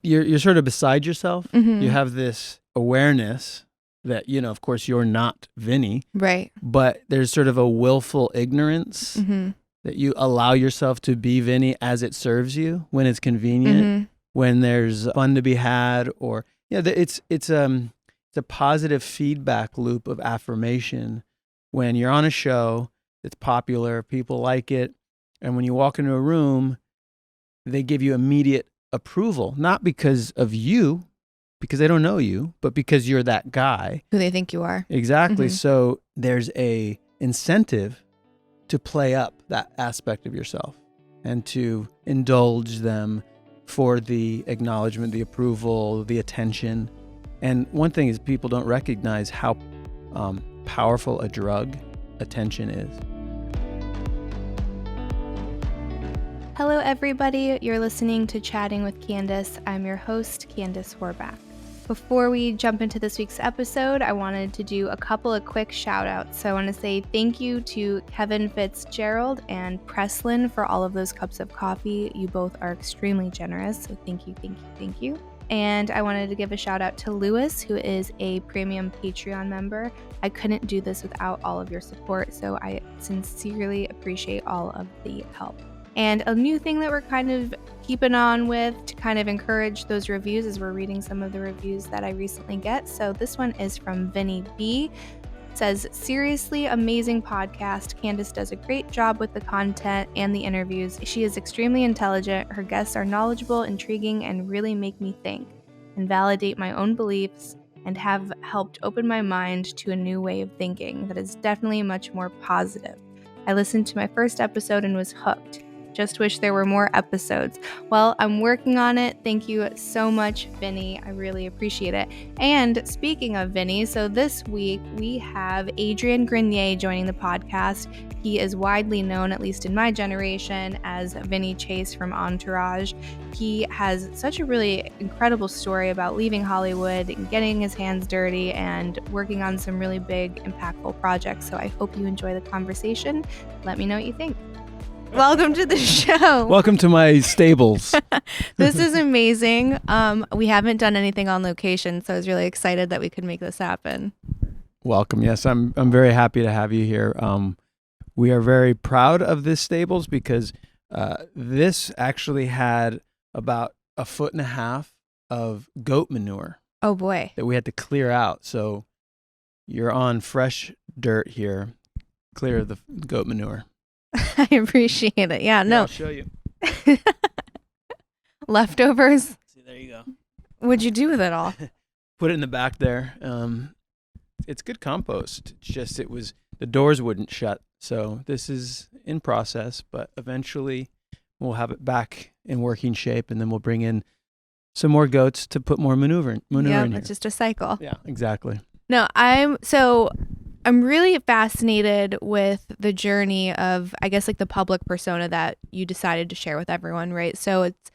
you're sort of beside yourself. Mm-hmm. You have this awareness that, of course you're not Vinny, Right. but there's sort of a willful ignorance Mm-hmm. that you allow yourself to be Vinny as it serves you when it's convenient, Mm-hmm. when there's fun to be had, or it's a positive feedback loop of affirmation. When you're on a show that's popular, people like it, and when you walk into a room, they give you immediate approval, not because of you, because they don't know you, but because you're that guy. Who they think you are. Exactly. Mm-hmm. So there's a incentive to play up that aspect of yourself and to indulge them for the acknowledgement, the approval, the attention. And one thing is people don't recognize how powerful a drug attention is. Hello, everybody. You're listening to Chatting with Candice. I'm your host, Candice Horbacz. Before we jump into this week's episode, I wanted to do a couple of quick shout outs. So I want to say thank you to Kevin Fitzgerald and Preslin for all of those cups of coffee. You both are extremely generous. So thank you, thank you, thank you. And I wanted to give a shout out to Lewis, who is a premium Patreon member. I couldn't do this without all of your support, so I sincerely appreciate all of the help. And a new thing that we're kind of keeping on with to kind of encourage those reviews is we're reading some of the reviews that I recently get. So this one is from Vinny B. It says, seriously amazing podcast. Candice does a great job with the content and the interviews. She is extremely intelligent. Her guests are knowledgeable, intriguing, and really make me think and validate my own beliefs and have helped open my mind to a new way of thinking that is definitely much more positive. I listened to my first episode and was hooked. Just wish there were more episodes. Well, I'm working on it. Thank you so much, Vinny. I really appreciate it. And speaking of Vinny, so this week we have Adrian Grenier joining the podcast. He is widely known, at least in my generation, as Vinny Chase from Entourage. He has such a really incredible story about leaving Hollywood and getting his hands dirty and working on some really big, impactful projects. So I hope you enjoy the conversation. Let me know what you think. Welcome to the show. Welcome to my stables. This is amazing. We haven't done anything on location, so I was really excited that we could make this happen. Welcome. Yes, I'm very happy to have you here. We are very proud of this stables because this actually had about 1.5 feet of goat manure. Oh boy. That we had to clear out. So you're on fresh dirt here. Clear the goat manure. I appreciate it. Yeah, no. I'll show you. Leftovers? See, there you go. What'd you do with it all? Put it in the back there. It's good compost. It's just the doors wouldn't shut. So this is in process, but eventually we'll have it back in working shape, and then we'll bring in some more goats to put more manure in here. It's just a cycle. Yeah, exactly. No, I'm really fascinated with the journey of, I guess, like the public persona that you decided to share with everyone, right? So it's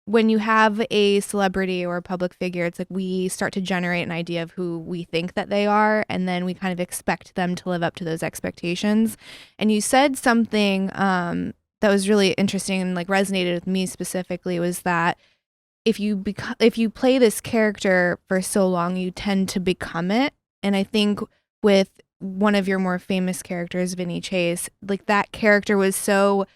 when you have a celebrity or a public figure, it's like we start to generate an idea of who we think that they are, and then we kind of expect them to live up to those expectations. And you said something that was really interesting and like resonated with me specifically, was that if you play this character for so long, you tend to become it. And I think with one of your more famous characters, Vinny Chase, like that character was so,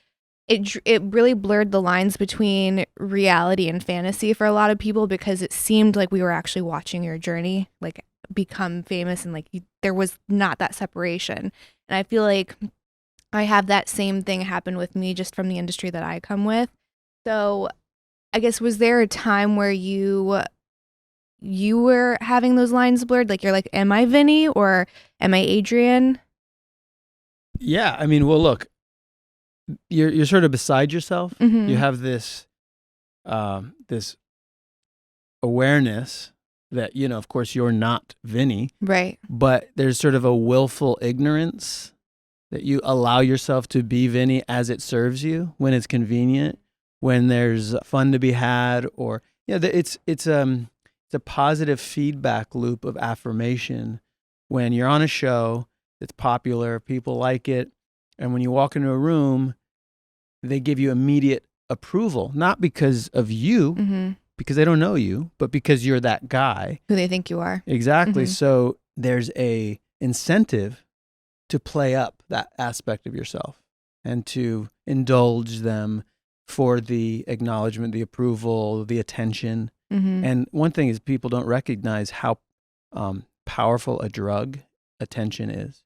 it really blurred the lines between reality and fantasy for a lot of people, because it seemed like we were actually watching your journey, like become famous, and like there was not that separation. And I feel like I have that same thing happen with me just from the industry that I come with. So I guess, was there a time where you were having those lines blurred? Like, you're like, am I Vinny or am I Adrian? Yeah, I mean, well, look, you're sort of beside yourself. Mm-hmm. You have this this awareness that, of course you're not Vinny. Right. But there's sort of a willful ignorance that you allow yourself to be Vinny as it serves you when it's convenient, when there's fun to be had, or it's a positive feedback loop of affirmation. When you're on a show that's popular, people like it, and when you walk into a room, they give you immediate approval, not because of you, mm-hmm. because they don't know you, but because you're that guy. Who they think you are. Exactly. So there's a incentive to play up that aspect of yourself and to indulge them for the acknowledgement, the approval, the attention. And one thing is people don't recognize how powerful a drug attention is.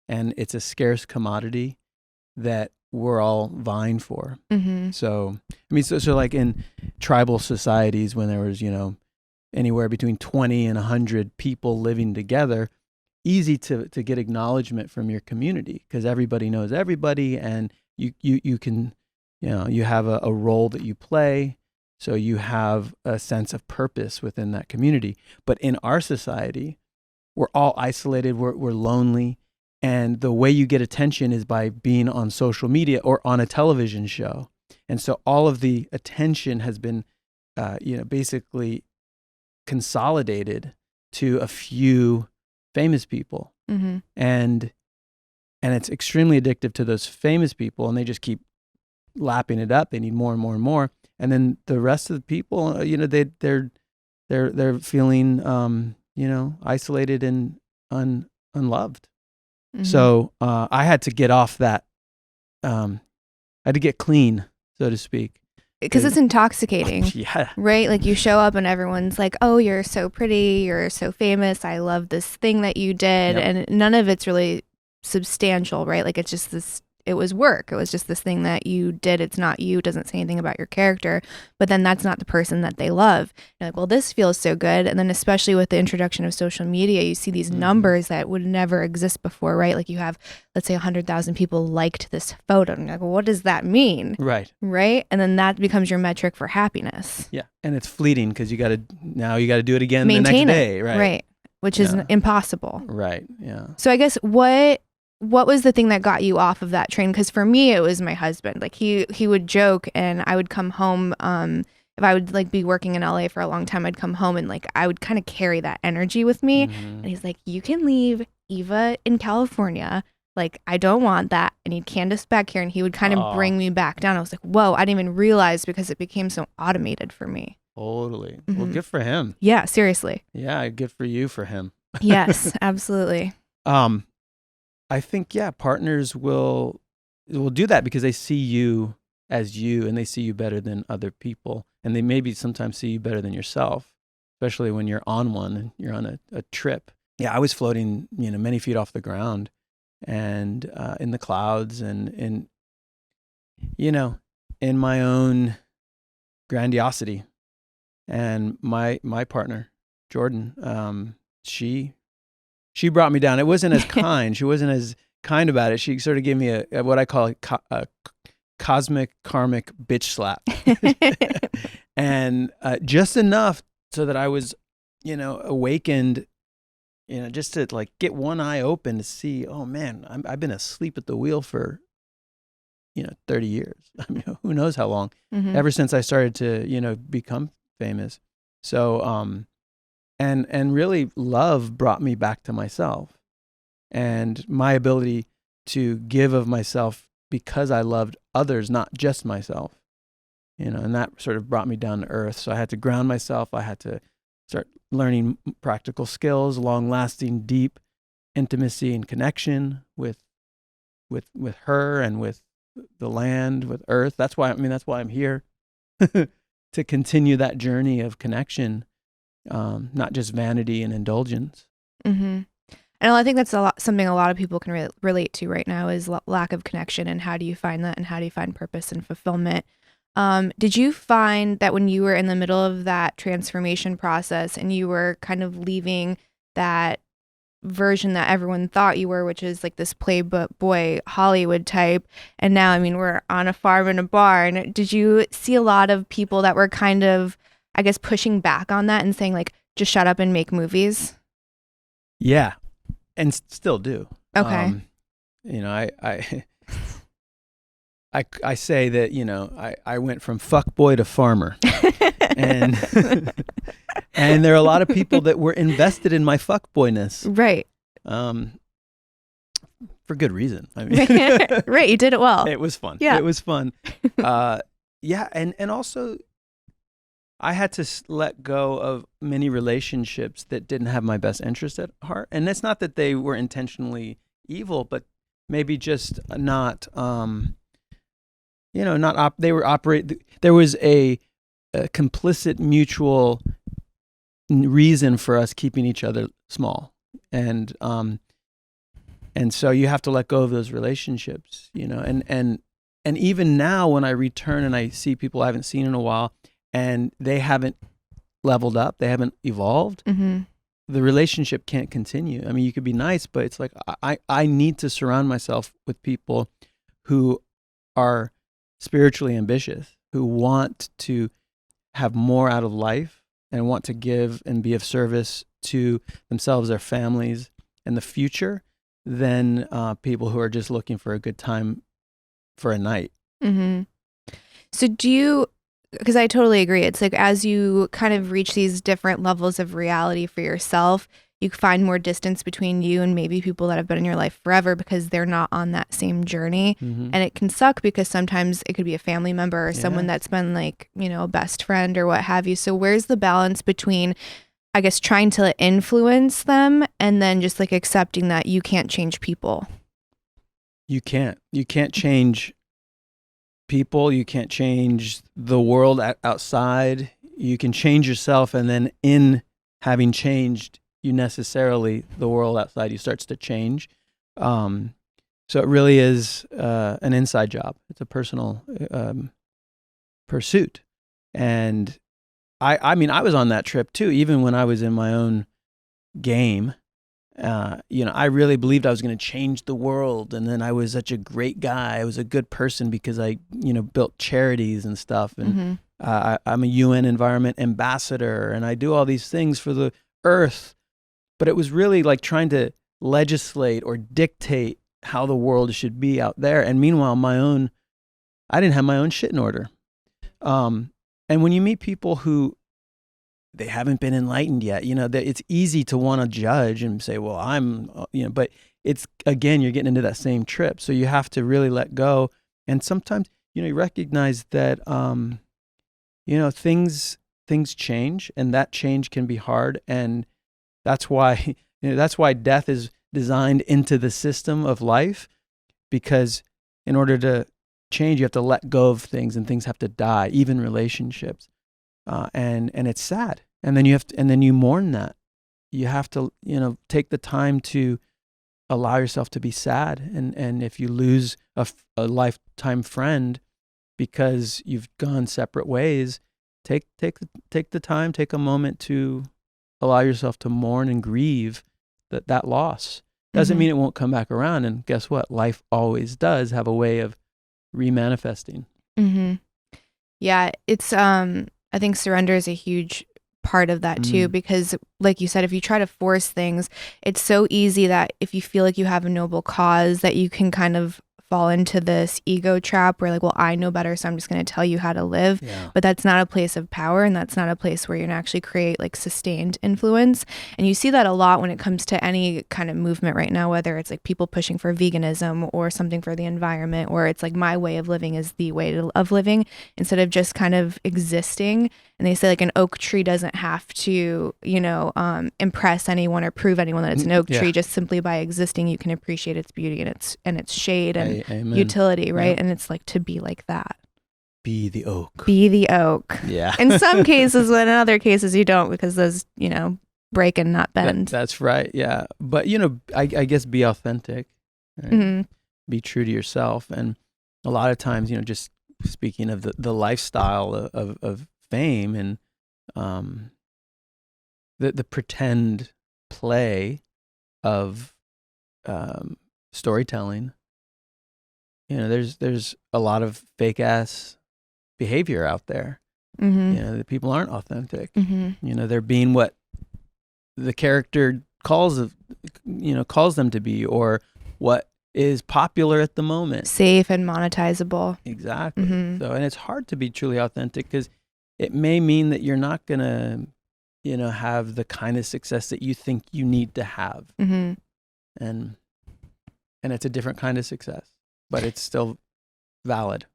And it's a scarce commodity that we're all vying for. So, I mean, so like in tribal societies, when there was, anywhere between 20 and 100 people living together, easy to get acknowledgement from your community because everybody knows everybody, and you can, you have a role that you play. So you have a sense of purpose within that community. But in our society, we're all isolated, we're lonely. And the way you get attention is by being on social media or on a television show. And so all of the attention has been, basically consolidated to a few famous people. And it's extremely addictive to those famous people, and they just keep lapping it up. They need more and more and more. And then the rest of the people, they're feeling, isolated and unloved. So I had to get off that. I had to get clean, so to speak. Because it's intoxicating. Yeah. Right? Like you show up and everyone's like, oh, you're so pretty. You're so famous. I love this thing that you did. Yep. And none of it's really substantial, right? Like it's just this, it was work. It was just this thing that you did. It's not you. It doesn't say anything about your character. But then that's not the person that they love. You're like, well, this feels so good. And then especially with the introduction of social media, you see these numbers that would never exist before, right? Like you have, let's say 100,000 people liked this photo. And you're like, well, what does that mean? Right. Right. And then that becomes your metric for happiness. Yeah. And it's fleeting because you got to do it again Maintain the next day. Right. Right. Which is impossible. Right. Yeah. So I guess what was the thing that got you off of that train? Because for me, it was my husband. Like he would joke, and I would come home. If I would like be working in LA for a long time, I'd come home and like I would kind of carry that energy with me. And he's like, "You can leave Eva in California. Like I don't want that. I need Candice back here." And he would kind of bring me back down. I was like, "Whoa!" I didn't even realize because it became so automated for me. Totally. Well, good for him. Yeah, seriously. Yeah, good for you for him. Yes, absolutely. I think, partners will do that because they see you as you, and they see you better than other people. And they maybe sometimes see you better than yourself, especially when you're on one and you're on a trip. Yeah, I was floating, many feet off the ground and in the clouds and in my own grandiosity. And my partner, Jordan, she brought me down. It wasn't as kind. She wasn't as kind about it. She sort of gave me a what I call a cosmic karmic bitch slap. And just enough so that I was, awakened, just to like get one eye open to see, oh man, I've been asleep at the wheel for, 30 years. I mean, who knows how long, ever since I started to, become famous. So, and really love brought me back to myself and my ability to give of myself because I loved others, not just myself, and that sort of brought me down to earth. So I had to ground myself. I had to start learning practical skills, long lasting, deep intimacy and connection with her and with the land, with earth. That's why I'm here to continue that journey of connection. Not just vanity and indulgence. And I think that's something a lot of people can relate to right now is lack of connection, and how do you find that, and how do you find purpose and fulfillment? Did you find that when you were in the middle of that transformation process and you were kind of leaving that version that everyone thought you were, which is like this playboy Hollywood type, and now, I mean, we're on a farm in a barn, did you see a lot of people that were kind of, I guess, pushing back on that and saying like, just shut up and make movies? Yeah. And still do. Okay. I say that, I went from fuckboy to farmer and, and there are a lot of people that were invested in my fuckboyness. Right. For good reason. I mean, right. You did it well. It was fun. Yeah. It was fun. Yeah. And also, I had to let go of many relationships that didn't have my best interest at heart. And it's not that they were intentionally evil, but maybe just not, they were there was a complicit mutual reason for us keeping each other small. And so you have to let go of those relationships, and even now when I return and I see people I haven't seen in a while and they haven't leveled up, they haven't evolved, the relationship can't continue. I mean, you could be nice, but it's like, I need to surround myself with people who are spiritually ambitious, who want to have more out of life and want to give and be of service to themselves, their families, and the future than people who are just looking for a good time for a night. So because I totally agree. It's like as you kind of reach these different levels of reality for yourself, you find more distance between you and maybe people that have been in your life forever because they're not on that same journey. And it can suck because sometimes it could be a family member or someone that's been like, a best friend or what have you. So where's the balance between, I guess, trying to influence them and then just like accepting that you can't change people? You can't change people. You can't change the world outside. You can change yourself, and then in having changed, the world outside you starts to change. So it really is an inside job. It's a personal pursuit. And I mean, I was on that trip too, even when I was in my own game. I really believed I was going to change the world. And then I was such a great guy. I was a good person because I, built charities and stuff. And I'm a UN environment ambassador, and I do all these things for the earth. But it was really like trying to legislate or dictate how the world should be out there. And meanwhile, I didn't have my own shit in order. And when you meet people who they haven't been enlightened yet, that it's easy to want to judge and say, well, but it's, again, you're getting into that same trip. So you have to really let go. And sometimes, you recognize that, things change, and that change can be hard. And that's why death is designed into the system of life, because in order to change, you have to let go of things, and things have to die, even relationships. And it's sad. And then you mourn that. You have to, take the time to allow yourself to be sad. And if you lose a lifetime friend because you've gone separate ways, take the time, take a moment to allow yourself to mourn and grieve that loss. Doesn't mean it won't come back around. And guess what? Life always does have a way of remanifesting. Yeah, it's I think surrender is a huge part of that too, because like you said, if you try to force things, it's so easy that if you feel like you have a noble cause, that you can kind of fall into this ego trap where like, well, I know better, so I'm just going to tell you how to live. Yeah. But that's not a place of power, and that's not a place where you can actually create like sustained influence. And you see that a lot when it comes to any kind of movement right now, whether it's like people pushing for veganism or something for the environment, or it's like my way of living is the way of living, instead of just kind of existing. And they say like an oak tree doesn't have to, impress anyone or prove anyone that it's an oak tree. Just simply by existing, you can appreciate its beauty and its shade and utility, right? Yeah. And it's like to be like that. Be the oak. Be the oak. Yeah. In some cases, but in other cases you don't, because those, break and not bend. That's right. Yeah. But, I guess be authentic. Right? Be true to yourself. And a lot of times, just speaking of the lifestyle of fame and the pretend play of storytelling, there's a lot of fake ass behavior out there. The people aren't authentic. They're being what the character calls them to be, or what is popular at the moment, safe and monetizable. Exactly. So, and it's hard to be truly authentic, because it may mean that you're not gonna, have the kind of success that you think you need to have, and it's a different kind of success, but it's still valid.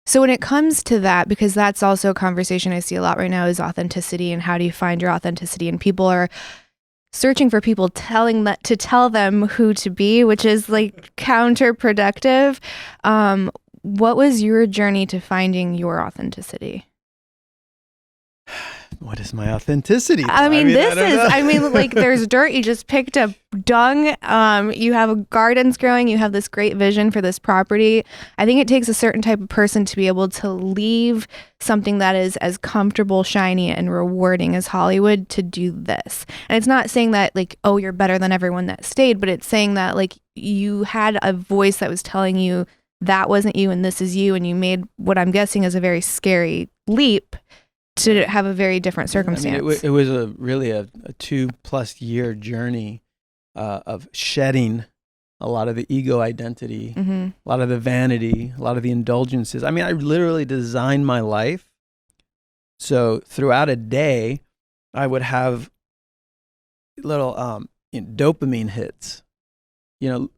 So when it comes to that, because that's also a conversation I see a lot right now, is authenticity and how do you find your authenticity? And people are searching for people to tell them who to be, which is like counterproductive. What was your journey to finding your authenticity? What is my authenticity? I mean, like there's dirt. You just picked up dung. You have gardens growing. You have this great vision for this property. I think it takes a certain type of person to be able to leave something that is as comfortable, shiny, and rewarding as Hollywood to do this. And it's not saying that like, oh, you're better than everyone that stayed, but it's saying that like you had a voice that was telling you that wasn't you and this is you. And you made what I'm guessing is a very scary leap to have a very different circumstance. I mean, it was really a 2+ year journey of shedding a lot of the ego identity, a lot of the vanity, a lot of the indulgences. I mean, I literally designed my life so throughout a day, I would have little dopamine hits. You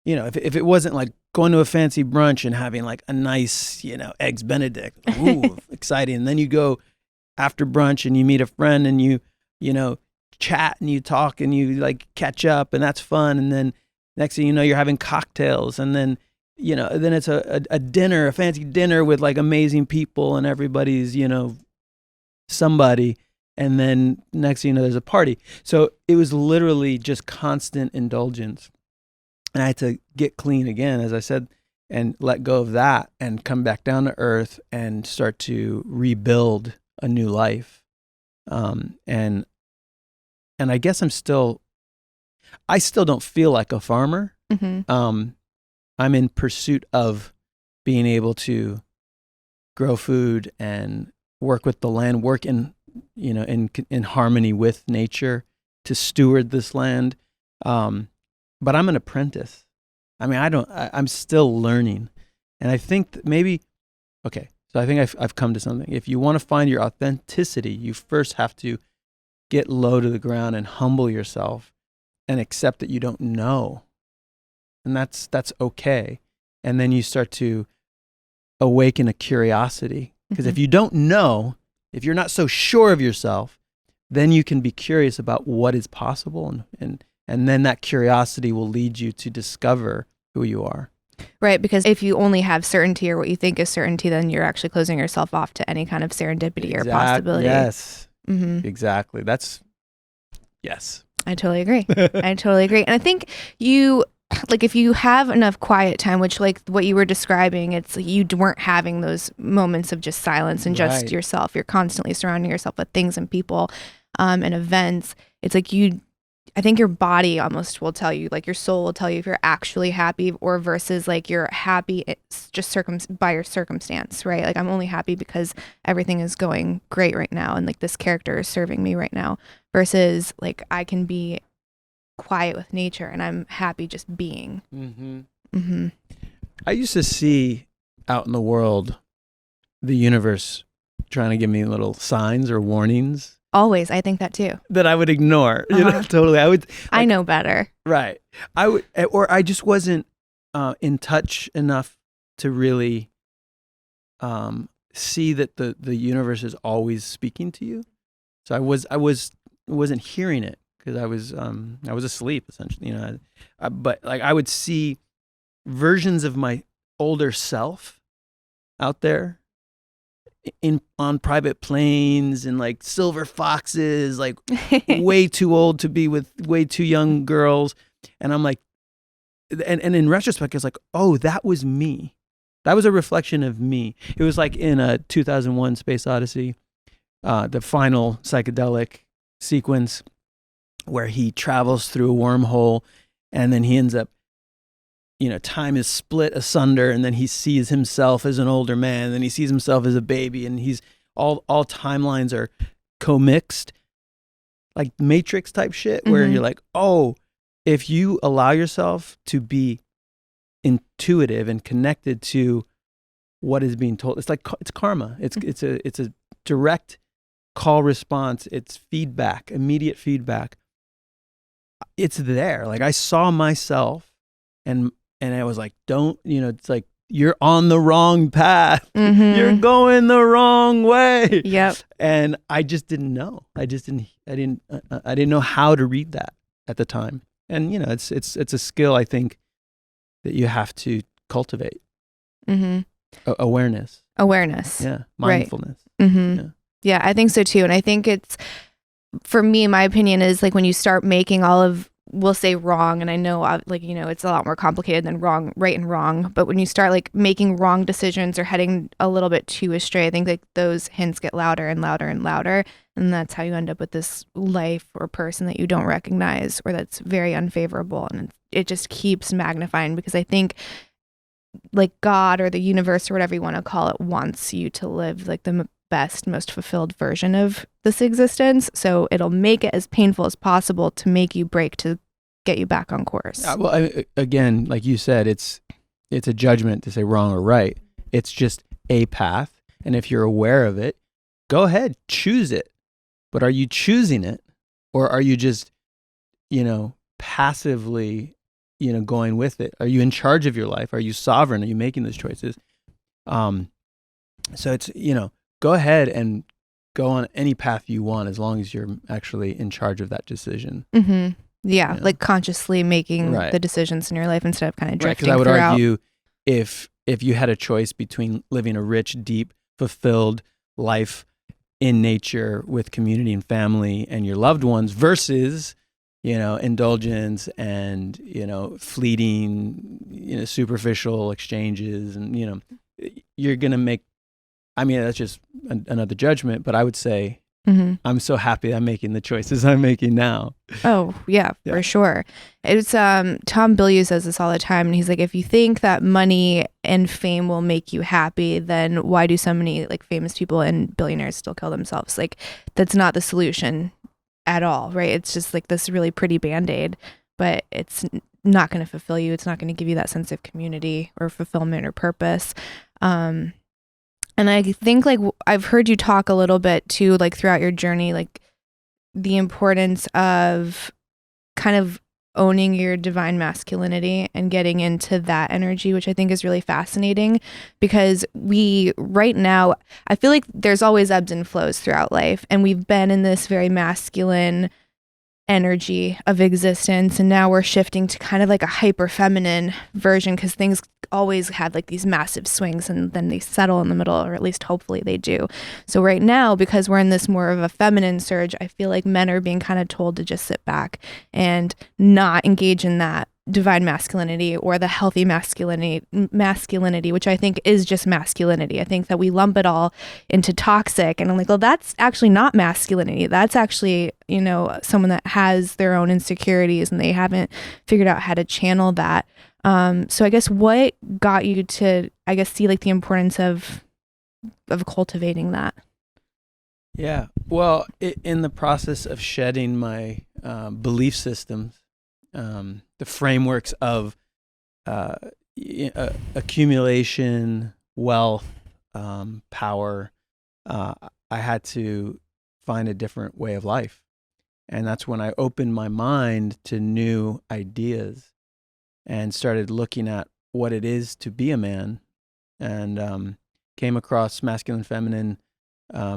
know, if it wasn't like going to a fancy brunch and having like a nice, eggs Benedict, ooh, exciting. And then you go after brunch and you meet a friend and you chat and you talk and you like catch up and that's fun. And then next thing you know, you're having cocktails and then, then it's a dinner, a fancy dinner with like amazing people and everybody's, somebody. And then next thing you know, there's a party. So it was literally just constant indulgence. And I had to get clean again, as I said, and let go of that and come back down to earth and start to rebuild a new life. And I guess I still don't feel like a farmer. I'm in pursuit of being able to grow food and work with the land, work in harmony with nature to steward this land. But I'm an apprentice. I mean, I'm still learning. And I think that maybe, so I think I've come to something. If you want to find your authenticity, you first have to get low to the ground and humble yourself and accept that you don't know. And that's okay. And then you start to awaken a curiosity. Because if you don't know, if you're not so sure of yourself, then you can be curious about what is possible and then that curiosity will lead you to discover who you are. Right, because if you only have certainty or what you think is certainty, then you're actually closing yourself off to any kind of serendipity or possibility. Yes, exactly. Yes. I totally agree. And I think if you have enough quiet time, which like what you were describing, it's like you weren't having those moments of just silence and just yourself. You're constantly surrounding yourself with things and people and events. It's like I think your body almost will tell you, like your soul will tell you if you're actually happy or versus like you're happy it's just by your circumstance, right? Like I'm only happy because everything is going great right now and like this character is serving me right now versus like I can be quiet with nature and I'm happy just being. I used to see out in the world the universe trying to give me little signs or warnings. Always. I think that too. That I would ignore, totally. I know better. Right. I just wasn't in touch enough to really see that the universe is always speaking to you. So I wasn't hearing it because I was asleep essentially, but like I would see versions of my older self out there on private planes and like silver foxes, like way too old to be with way too young girls. And I'm like, and in retrospect, it's like, oh, that was me. That was a reflection of me. It was like in a 2001 Space Odyssey, the final psychedelic sequence where he travels through a wormhole and then he ends up, time is split asunder and then he sees himself as an older man and then he sees himself as a baby and he's all timelines are co-mixed, like Matrix type shit where you're like, oh, if you allow yourself to be intuitive and connected to what is being told, it's karma. It's a direct call response. It's feedback, immediate feedback. It's there. Like I saw myself and I was like, don't, it's like, you're on the wrong path. Mm-hmm. You're going the wrong way. Yep. And I just didn't know. I didn't know how to read that at the time. And it's a skill, I think, that you have to cultivate. Mm-hmm. Awareness. Yeah. Mindfulness. Right. Mm-hmm. Yeah, I think so too. And I think it's, for me, my opinion is like when you start making all of, we'll say wrong, and I know it's a lot more complicated than wrong, right and wrong, but when you start like making wrong decisions or heading a little bit too astray, I think like those hints get louder and louder and louder, and that's how you end up with this life or person that you don't recognize or that's very unfavorable, and it just keeps magnifying, because I think like God or the universe or whatever you want to call it wants you to live like the best, most fulfilled version of this existence. So it'll make it as painful as possible to make you break, to get you back on course. Well, again, like you said, it's a judgment to say wrong or right. It's just a path. And if you're aware of it, go ahead, choose it. But are you choosing it? Or are you just, passively, going with it? Are you in charge of your life? Are you sovereign? Are you making those choices? So it's, go ahead and go on any path you want, as long as you're actually in charge of that decision. Mm-hmm. Yeah, like consciously making the decisions in your life instead of kind of drifting throughout. Because I would argue if you had a choice between living a rich, deep, fulfilled life in nature with community and family and your loved ones versus, indulgence and, fleeting, superficial exchanges, and, you're going to make, that's just another judgment, but I would say, I'm so happy I'm making the choices I'm making now. Oh, yeah, for sure. It's Tom Bilyeu says this all the time, and he's like, if you think that money and fame will make you happy, then why do so many like famous people and billionaires still kill themselves? Like, that's not the solution at all, right? It's just like this really pretty Band-Aid, but it's not going to fulfill you. It's not going to give you that sense of community or fulfillment or purpose. And I think like I've heard you talk a little bit too, like throughout your journey, like the importance of kind of owning your divine masculinity and getting into that energy, which I think is really fascinating, because right now, I feel like there's always ebbs and flows throughout life, and we've been in this very masculine energy of existence, and now we're shifting to kind of like a hyper feminine version, because things always have like these massive swings and then they settle in the middle, or at least hopefully they do. So right now, because we're in this more of a feminine surge, I feel like men are being kind of told to just sit back and not engage in that divine masculinity or the healthy masculinity, which I think is just masculinity. I think that we lump it all into toxic, and I'm like, well, that's actually not masculinity. That's actually, someone that has their own insecurities and they haven't figured out how to channel that. So I guess what got you to, see like the importance of cultivating that? Yeah. Well, in the process of shedding my belief systems, the frameworks of accumulation, wealth, power, I had to find a different way of life. And that's when I opened my mind to new ideas and started looking at what it is to be a man, and came across masculine, feminine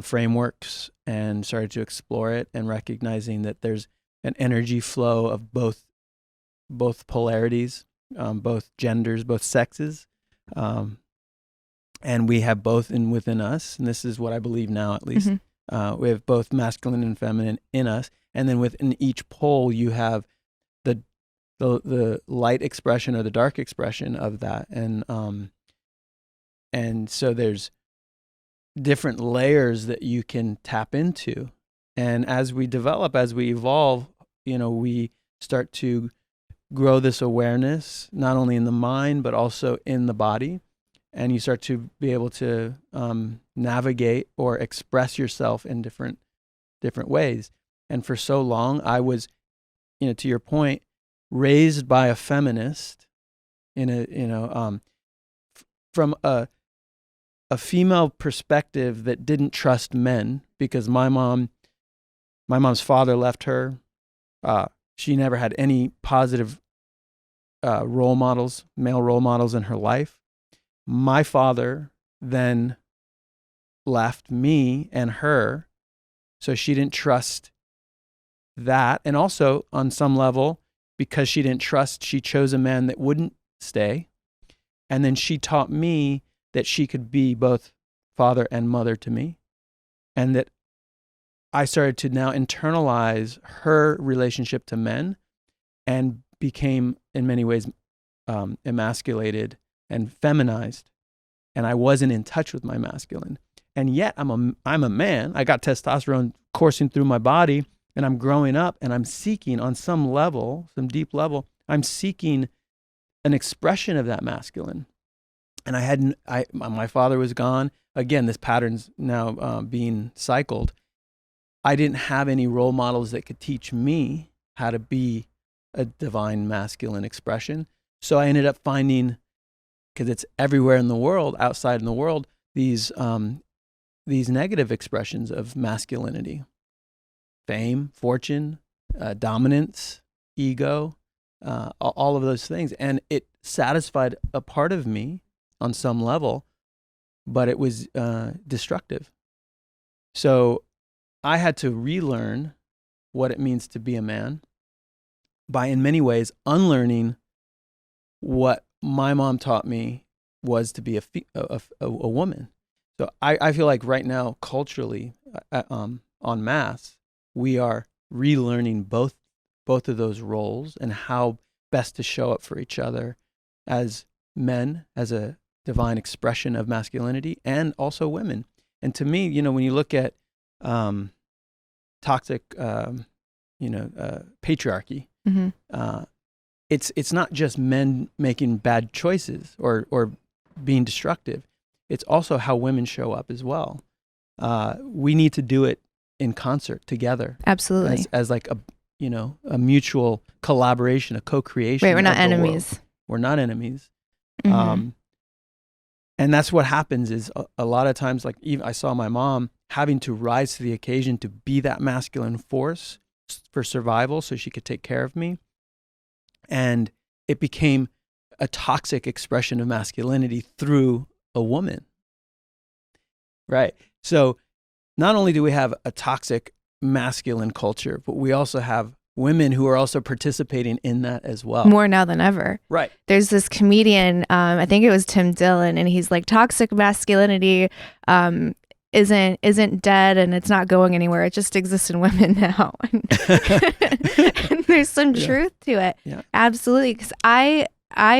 frameworks and started to explore it, and recognizing that there's an energy flow of both polarities, both genders, both sexes, and we have both within us. And this is what I believe now, at least. We have both masculine and feminine in us, and then within each pole you have the light expression or the dark expression of that, and so there's different layers that you can tap into. And as we develop, as we evolve, we start to grow this awareness, not only in the mind, but also in the body. And you start to be able to navigate or express yourself in different ways. And for so long, I was, to your point, raised by a feminist from a female perspective that didn't trust men, because my mom's father left her. She never had any positive male role models in her life. my father then left me and her, so she didn't trust that. And also, on some level, because she didn't trust, she chose a man that wouldn't stay. And then she taught me that she could be both father and mother to me. And that I started to now internalize her relationship to men and became, in many ways, emasculated and feminized. And I wasn't in touch with my masculine. And yet I'm a man. I got testosterone coursing through my body, and I'm growing up, and I'm seeking, on some level, some deep level, I'm seeking an expression of that masculine. And my father was gone. Again, this pattern's now being cycled. I didn't have any role models that could teach me how to be a divine masculine expression. So I ended up finding, because it's everywhere in the world, outside in the world, these negative expressions of masculinity: fame, fortune, dominance, ego, all of those things. And it satisfied a part of me on some level, but it was destructive. So I had to relearn what it means to be a man by, in many ways, unlearning what my mom taught me was to be a woman. So I feel like right now, culturally, en masse, we are relearning both of those roles and how best to show up for each other as men, as a divine expression of masculinity, and also women. And to me, when you look at toxic, patriarchy, it's not just men making bad choices or being destructive. It's also how women show up as well. We need to do it in concert together. Absolutely. As like a mutual collaboration, a co-creation. Right, we're not enemies. We're not enemies. And that's what happens is a lot of times, like even I saw my mom having to rise to the occasion to be that masculine force for survival so she could take care of me. And it became a toxic expression of masculinity through a woman. Right. So not only do we have a toxic masculine culture, but we also have women who are also participating in that as well. More now than ever. Right. There's this comedian, I think it was Tim Dillon, and he's like, toxic masculinity isn't dead and it's not going anywhere. It just exists in women now. And there's some truth to it. Yeah. Absolutely. Because I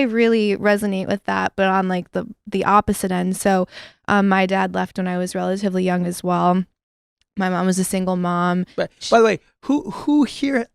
really resonate with that, but on like the opposite end. So my dad left when I was relatively young as well. My mom was a single mom. But by the way, who here,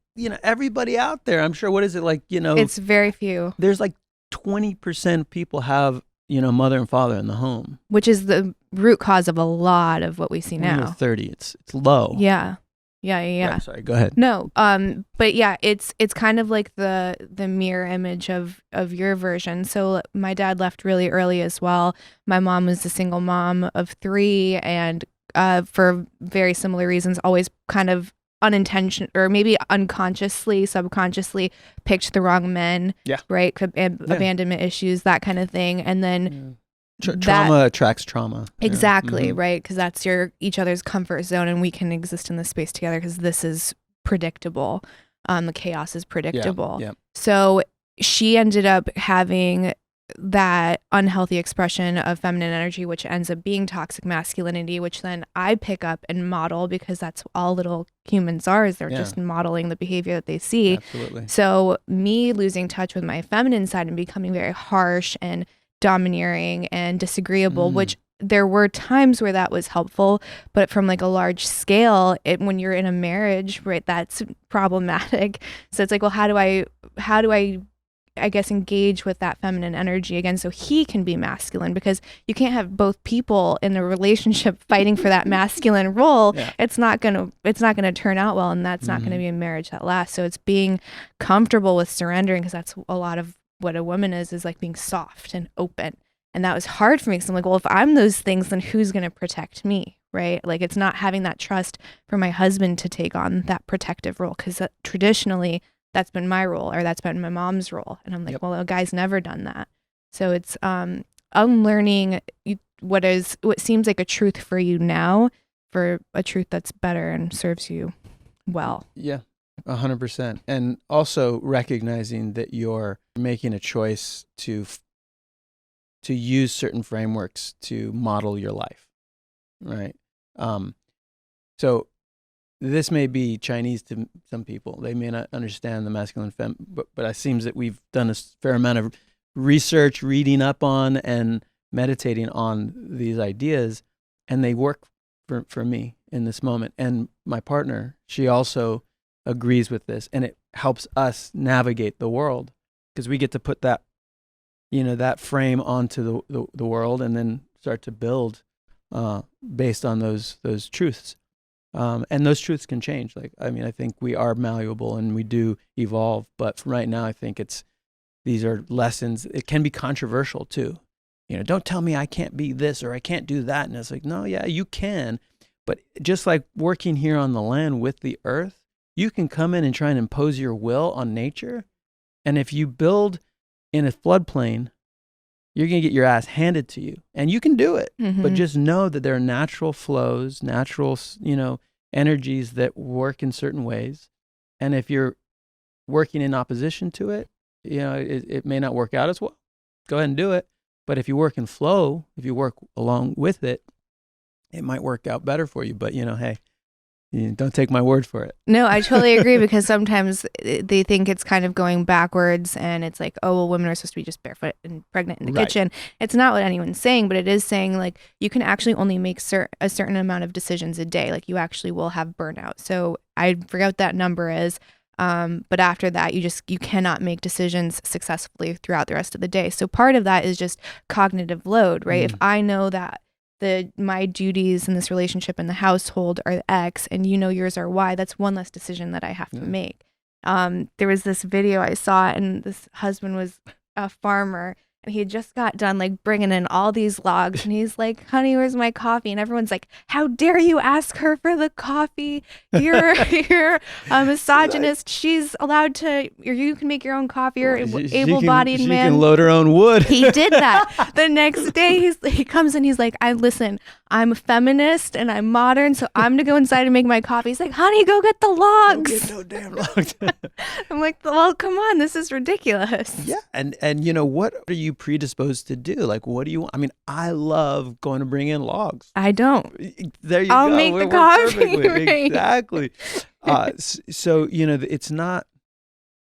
everybody out there, I'm sure, what is it like, It's very few. There's like 20% of people have, mother and father in the home. Which is the root cause of a lot of what we see now. When you're 30, it's low. Yeah. Right, sorry, go ahead. No, but yeah, it's kind of like the mirror image of your version. So my dad left really early as well. My mom was a single mom of 3, and for very similar reasons, always kind of unintentional or maybe unconsciously, subconsciously picked the wrong men. Yeah. Right. Abandonment issues, that kind of thing, and then. Trauma attracts trauma. Exactly, right? Because that's each other's comfort zone, and we can exist in this space together because this is predictable. The chaos is predictable. Yeah. So she ended up having that unhealthy expression of feminine energy, which ends up being toxic masculinity, which then I pick up and model, because that's all little humans are, is they're just modeling the behavior that they see. Absolutely. So me losing touch with my feminine side and becoming very harsh and domineering and disagreeable, which there were times where that was helpful, but from like a large scale, when you're in a marriage, right, that's problematic. So it's like, well, how do I guess engage with that feminine energy again so he can be masculine? Because you can't have both people in a relationship fighting for that masculine role. Yeah. It's not gonna turn out well, and that's not gonna be a marriage that lasts. So it's being comfortable with surrendering, because that's a lot of what a woman is like being soft and open. And that was hard for me, because I'm like, well, if I'm those things, then who's going to protect me, right? Like, it's not having that trust for my husband to take on that protective role, because traditionally that's been my role, or that's been my mom's role. And I'm like, well, a guy's never done that. So it's unlearning what seems like a truth for you now for a truth that's better and serves you well. Yeah, 100%. And also recognizing that you're making a choice to use certain frameworks to model your life, right? So this may be Chinese to some people. They may not understand the masculine but it seems that we've done a fair amount of research, reading up on and meditating on these ideas, and they work for me in this moment. And my partner, she also agrees with this, and it helps us navigate the world because we get to put that, that frame onto the world and then start to build based on those truths. And those truths can change. I think we are malleable and we do evolve, but for right now, I think these are lessons. It can be controversial too. Don't tell me I can't be this or I can't do that. And it's like, no, yeah, you can. But just like working here on the land with the earth, you can come in and try and impose your will on nature. And if you build in a floodplain, you're going to get your ass handed to you. And you can do it. Mm-hmm. But just know that there are natural flows, natural, energies that work in certain ways. And if you're working in opposition to it, it may not work out as well. Go ahead and do it. But if you work in flow, if you work along with it, it might work out better for you. But, hey, don't take my word for it. No, I totally agree because sometimes they think it's kind of going backwards and it's like, oh, well, women are supposed to be just barefoot and pregnant in the kitchen. It's not what anyone's saying, but it is saying like you can actually only make a certain amount of decisions a day. Like you actually will have burnout. So I forget what that number is. But after that, you cannot make decisions successfully throughout the rest of the day. So part of that is just cognitive load, right? If I know that my duties in this relationship in the household are X and yours are Y, that's one less decision that I have to make. There was this video I saw and this husband was a farmer and he had just got done like bringing in all these logs and he's like, honey, where's my coffee? And everyone's like, how dare you ask her for the coffee? You're a misogynist. She's allowed to, or you can make your own coffee. You're able-bodied man. She can load her own wood. He did that. The next day he comes in, he's like, listen, I'm a feminist and I'm modern, so I'm going to go inside and make my coffee. He's like, honey, go get the logs. Don't get no damn logs. I'm like, well, come on, this is ridiculous. Yeah. And what are you predisposed to do? Like, what do you want? I mean, I love going to bring in logs. I don't. There you I'll go. make the coffee. Right. Exactly. So, it's not,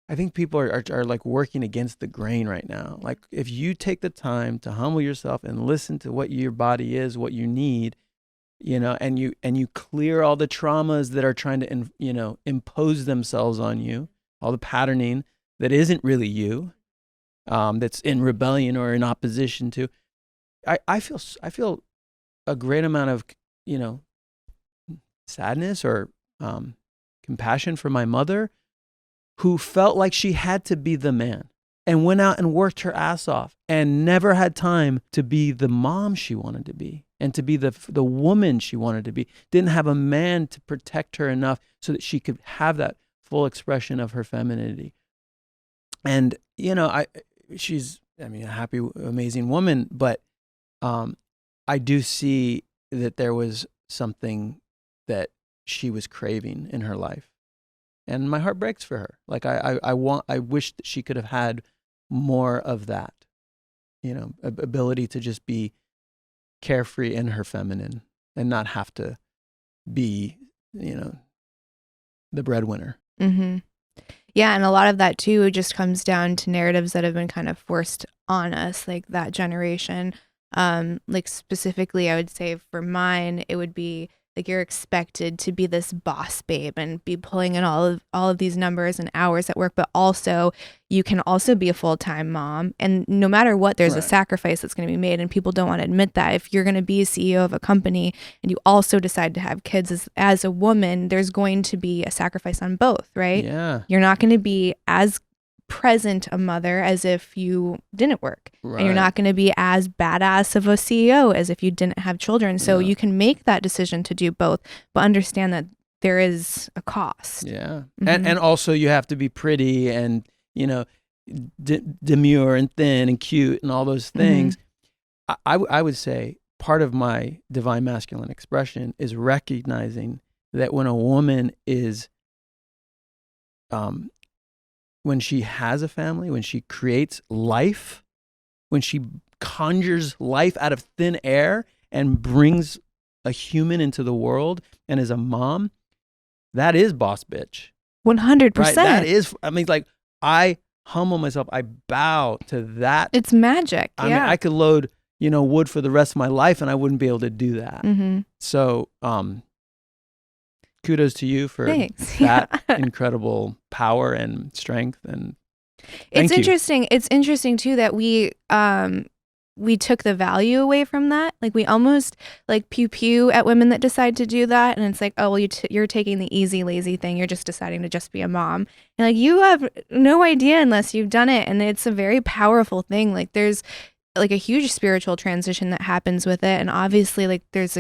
I think people are like working against the grain right now. Like if you take the time to humble yourself and listen to what your body is, what you need, and you clear all the traumas that are trying to, impose themselves on you, all the patterning that isn't really you, that's in rebellion or in opposition to, I feel a great amount of, sadness or compassion for my mother, who felt like she had to be the man and went out and worked her ass off and never had time to be the mom she wanted to be and to be the woman she wanted to be. Didn't have a man to protect her enough so that she could have that full expression of her femininity. And, she's a happy, amazing woman, but I do see that there was something that she was craving in her life. And my heart breaks for her. Like I wish that she could have had more of that, ability to just be carefree in her feminine and not have to be, the breadwinner. Mm-hmm. Yeah. And a lot of that too, just comes down to narratives that have been kind of forced on us, like that generation. Like specifically, I would say for mine, it would be like you're expected to be this boss babe and be pulling in all of these numbers and hours at work, but also you can also be a full-time mom. And no matter what, there's a sacrifice that's going to be made, and people don't want to admit that. If you're going to be a CEO of a company and you also decide to have kids as a woman, there's going to be a sacrifice on both, right? Yeah. You're not going to be as present a mother as if you didn't work, and you're not going to be as badass of a CEO as if you didn't have children. So you can make that decision to do both, but understand that there is a cost. Yeah. Mm-hmm. And also you have to be pretty and, demure and thin and cute and all those things. I would say part of my divine masculine expression is recognizing that when a woman is, when she has a family, when she creates life, when she conjures life out of thin air and brings a human into the world and is a mom, that is boss bitch. 100%. Right? That is, I mean, like, I humble myself. I bow to that. It's magic. I mean, I could load, wood for the rest of my life and I wouldn't be able to do that. Mm-hmm. So, kudos to you for Thanks. that incredible power and strength. And it's interesting. It's interesting too that we took the value away from that. Like we almost like pew at women that decide to do that, and it's like, oh well, you're taking the easy, lazy thing. You're just deciding to just be a mom, and like you have no idea unless you've done it, and it's a very powerful thing. Like there's like a huge spiritual transition that happens with it, and obviously like there's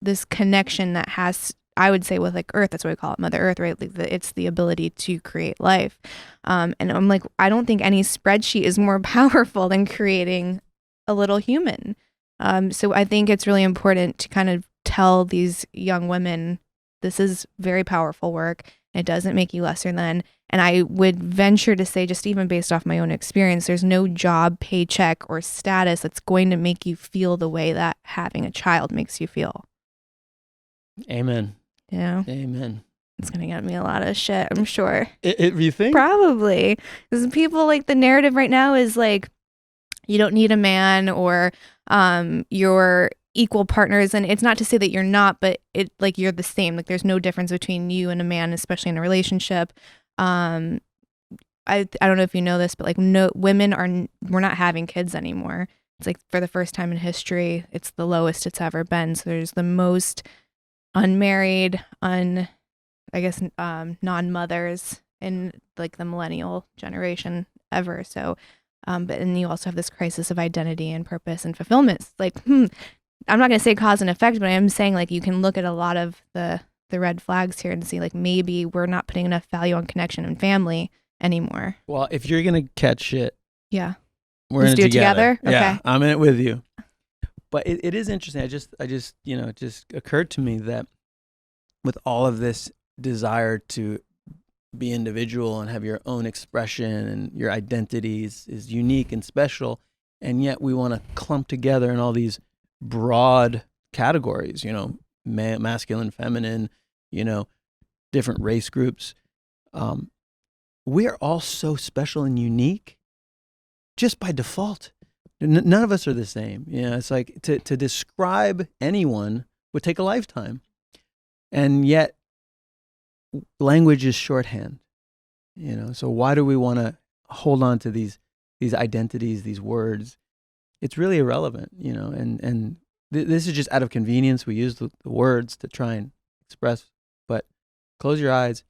this connection that has, I would say, with like Earth. That's what we call it, Mother Earth, right? Like it's the ability to create life. And I'm like, I don't think any spreadsheet is more powerful than creating a little human. So I think it's really important to kind of tell these young women, this is very powerful work. It doesn't make you lesser than. And I would venture to say, just even based off my own experience, there's no job, paycheck, or status that's going to make you feel the way that having a child makes you feel. Amen. Yeah. Amen. It's going to get me a lot of shit, I'm sure. You think? Probably. Because people, like, the narrative right now is like, you don't need a man, or you're equal partners. And it's not to say that you're not, but it like you're the same. Like there's no difference between you and a man, especially in a relationship. I don't know if you know this, but like we're not having kids anymore. It's like for the first time in history, it's the lowest it's ever been. So there's the most unmarried, non-mothers in like the millennial generation ever. So, but then you also have this crisis of identity and purpose and fulfillment. It's like, I'm not going to say cause and effect, but I am saying like you can look at a lot of the red flags here and see like maybe we're not putting enough value on connection and family anymore. Well, if you're going to catch shit, yeah, we're in it together. Okay. Yeah, I'm in it with you. But it is interesting. I just it just occurred to me that with all of this desire to be individual and have your own expression and your identity is unique and special, and yet we want to clump together in all these broad categories, masculine, feminine, different race groups. We are all so special and unique just by default. None of us are the same. It's like to describe anyone would take a lifetime. And yet language is shorthand, so why do we want to hold on to these identities, these words? It's really irrelevant, and this is just out of convenience. We use the words to try and express, but close your eyes,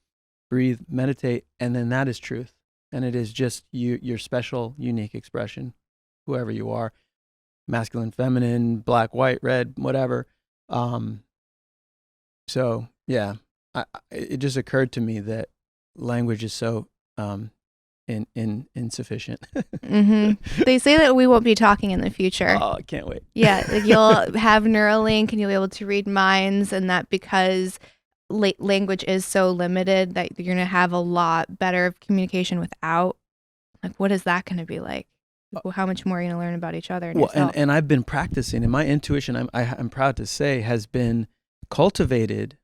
breathe, meditate, and then that is truth. And it is just your special, unique expression, whoever you are, masculine, feminine, black, white, red, whatever. So yeah, it just occurred to me that language is so insufficient. Mm-hmm. They say that we won't be talking in the future. Oh, I can't wait. Yeah, like you'll have Neuralink and you'll be able to read minds, and that because language is so limited that you're going to have a lot better communication without. Like, what is that going to be like? How much more are you going to learn about each other and yourself? And I've been practicing, and my intuition, I'm proud to say, has been cultivated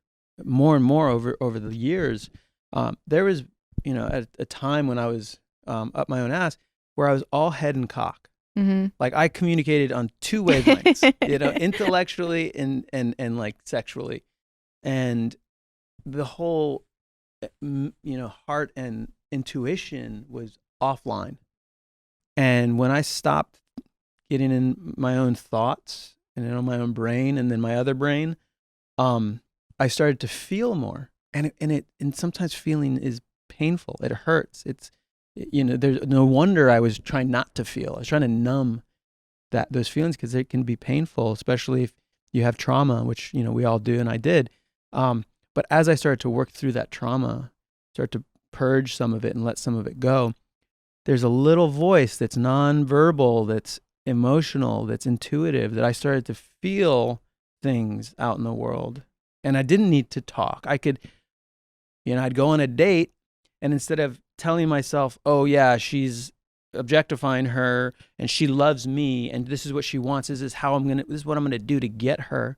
more and more over the years. There was, at a time when I was up my own ass, where I was all head and cock. Mm-hmm. Like I communicated on two wavelengths, intellectually and like sexually, and the whole, heart and intuition was offline. And when I stopped getting in my own thoughts and in my own brain and then my other brain, I started to feel more, and sometimes feeling is painful. It hurts. It's, there's no wonder I was trying not to feel. I was trying to numb those feelings because it can be painful, especially if you have trauma, which, we all do. And I did. But as I started to work through that trauma, start to purge some of it and let some of it go, there's a little voice that's nonverbal, that's emotional, that's intuitive, that I started to feel things out in the world. And I didn't need to talk. I could, I'd go on a date, and instead of telling myself, oh yeah, she's objectifying her and she loves me and this is what she wants, this is what I'm gonna do to get her,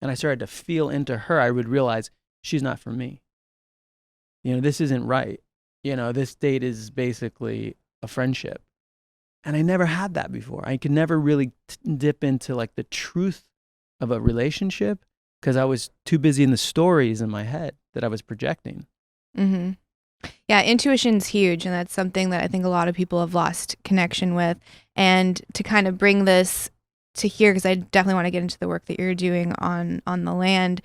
and I started to feel into her, I would realize she's not for me. This isn't right. This date is basically a friendship. And I never had that before. I could never really dip into like the truth of a relationship because I was too busy in the stories in my head that I was projecting. Mm-hmm. Yeah, intuition's huge, and that's something that I think a lot of people have lost connection with. And to kind of bring this to here, because I definitely want to get into the work that you're doing on the land,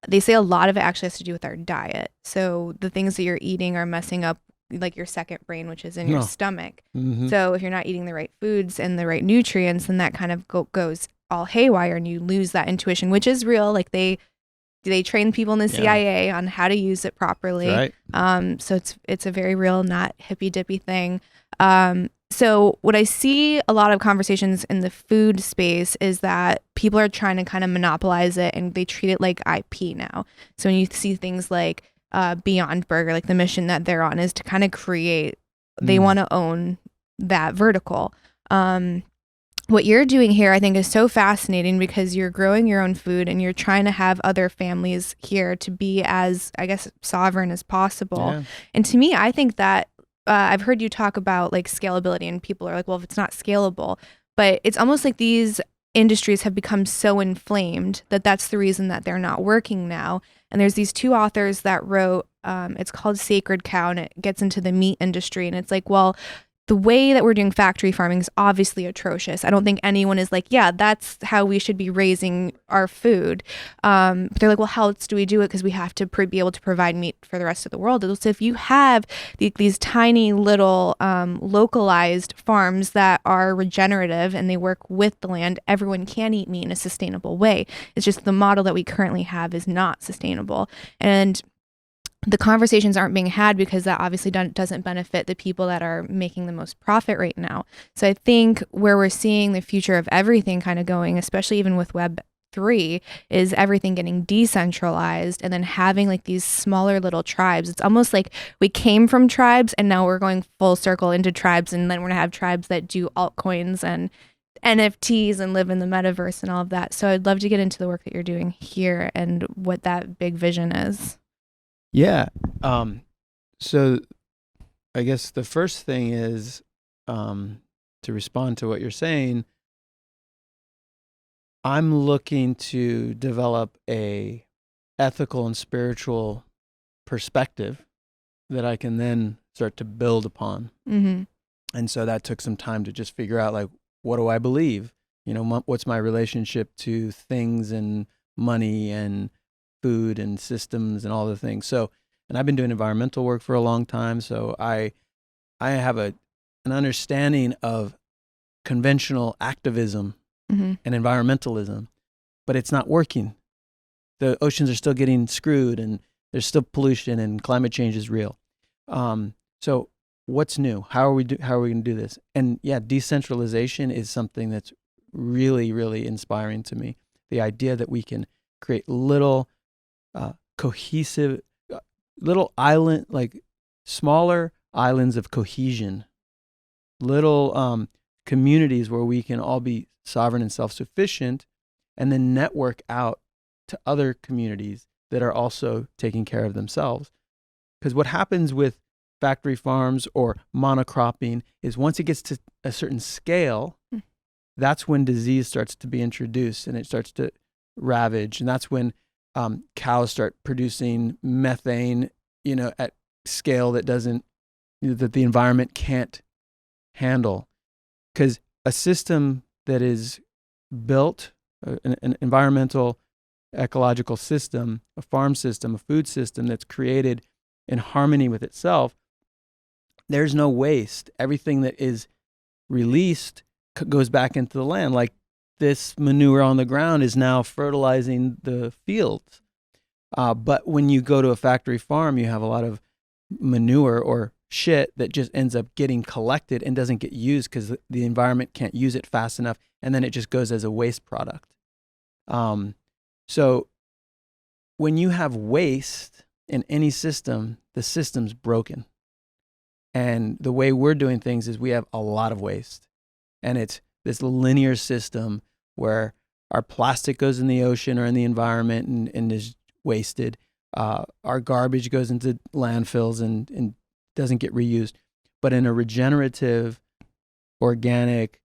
they say a lot of it actually has to do with our diet. So the things that you're eating are messing up like your second brain, which is in your stomach. Mm-hmm. So if you're not eating the right foods and the right nutrients, then that kind of goes all haywire, and you lose that intuition, which is real. Like they train people in the CIA on how to use it properly. Right. So it's a very real, not hippy dippy thing. So what I see a lot of conversations in the food space is that people are trying to kind of monopolize it, and they treat it like IP now. So when you see things like Beyond Burger, like the mission that they're on is to kind of create, they want to own that vertical. What you're doing here, I think, is so fascinating because you're growing your own food and you're trying to have other families here to be as, I guess, sovereign as possible. Yeah. And to me, I think that I've heard you talk about like scalability, and people are like, well, if it's not scalable, but it's almost like these industries have become so inflamed that that's the reason that they're not working now. And there's these two authors that wrote, it's called Sacred Cow, and it gets into the meat industry. And it's like, well, the way that we're doing factory farming is obviously atrocious. I don't think anyone is like, yeah, that's how we should be raising our food. But they're like, well, how else do we do it? Because we have to be able to provide meat for the rest of the world. So if you have these tiny little localized farms that are regenerative and they work with the land, everyone can eat meat in a sustainable way. It's just the model that we currently have is not sustainable. And the conversations aren't being had because that obviously doesn't benefit the people that are making the most profit right now. So I think where we're seeing the future of everything kind of going, especially even with Web3, is everything getting decentralized and then having like these smaller little tribes. It's almost like we came from tribes and now we're going full circle into tribes, and then we're going to have tribes that do altcoins and NFTs and live in the metaverse and all of that. So I'd love to get into the work that you're doing here and what that big vision is. Yeah. So I guess the first thing is to respond to what you're saying. I'm looking to develop a ethical and spiritual perspective that I can then start to build upon. Mm-hmm. And so that took some time to just figure out, like, what do I believe? What's my relationship to things and money and food and systems and all the things. So, and I've been doing environmental work for a long time. So I have an understanding of conventional activism and environmentalism, but it's not working. The oceans are still getting screwed, and there's still pollution, and climate change is real. So what's new? How are we going to do this? And yeah, decentralization is something that's really, really inspiring to me. The idea that we can create little cohesive little island, like smaller islands of cohesion, little communities where we can all be sovereign and self-sufficient, and then network out to other communities that are also taking care of themselves. Because what happens with factory farms or monocropping is once it gets to a certain scale, that's when disease starts to be introduced and it starts to ravage. And that's when cows start producing methane, at scale that that the environment can't handle. Because a system that is built, an environmental, ecological system, a farm system, a food system that's created in harmony with itself, there's no waste. Everything that is released goes back into the land. Like this manure on the ground is now fertilizing the fields. But when you go to a factory farm, you have a lot of manure or shit that just ends up getting collected and doesn't get used because the environment can't use it fast enough, and then it just goes as a waste product. So when you have waste in any system, the system's broken. And the way we're doing things is we have a lot of waste. And it's this linear system where our plastic goes in the ocean or in the environment and is wasted. Our garbage goes into landfills and doesn't get reused. But in a regenerative, organic,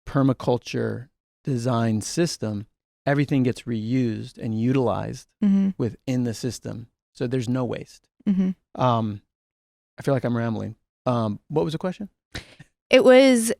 permaculture design system, everything gets reused and utilized within the system. So there's no waste. I feel like I'm rambling. What was the question? It was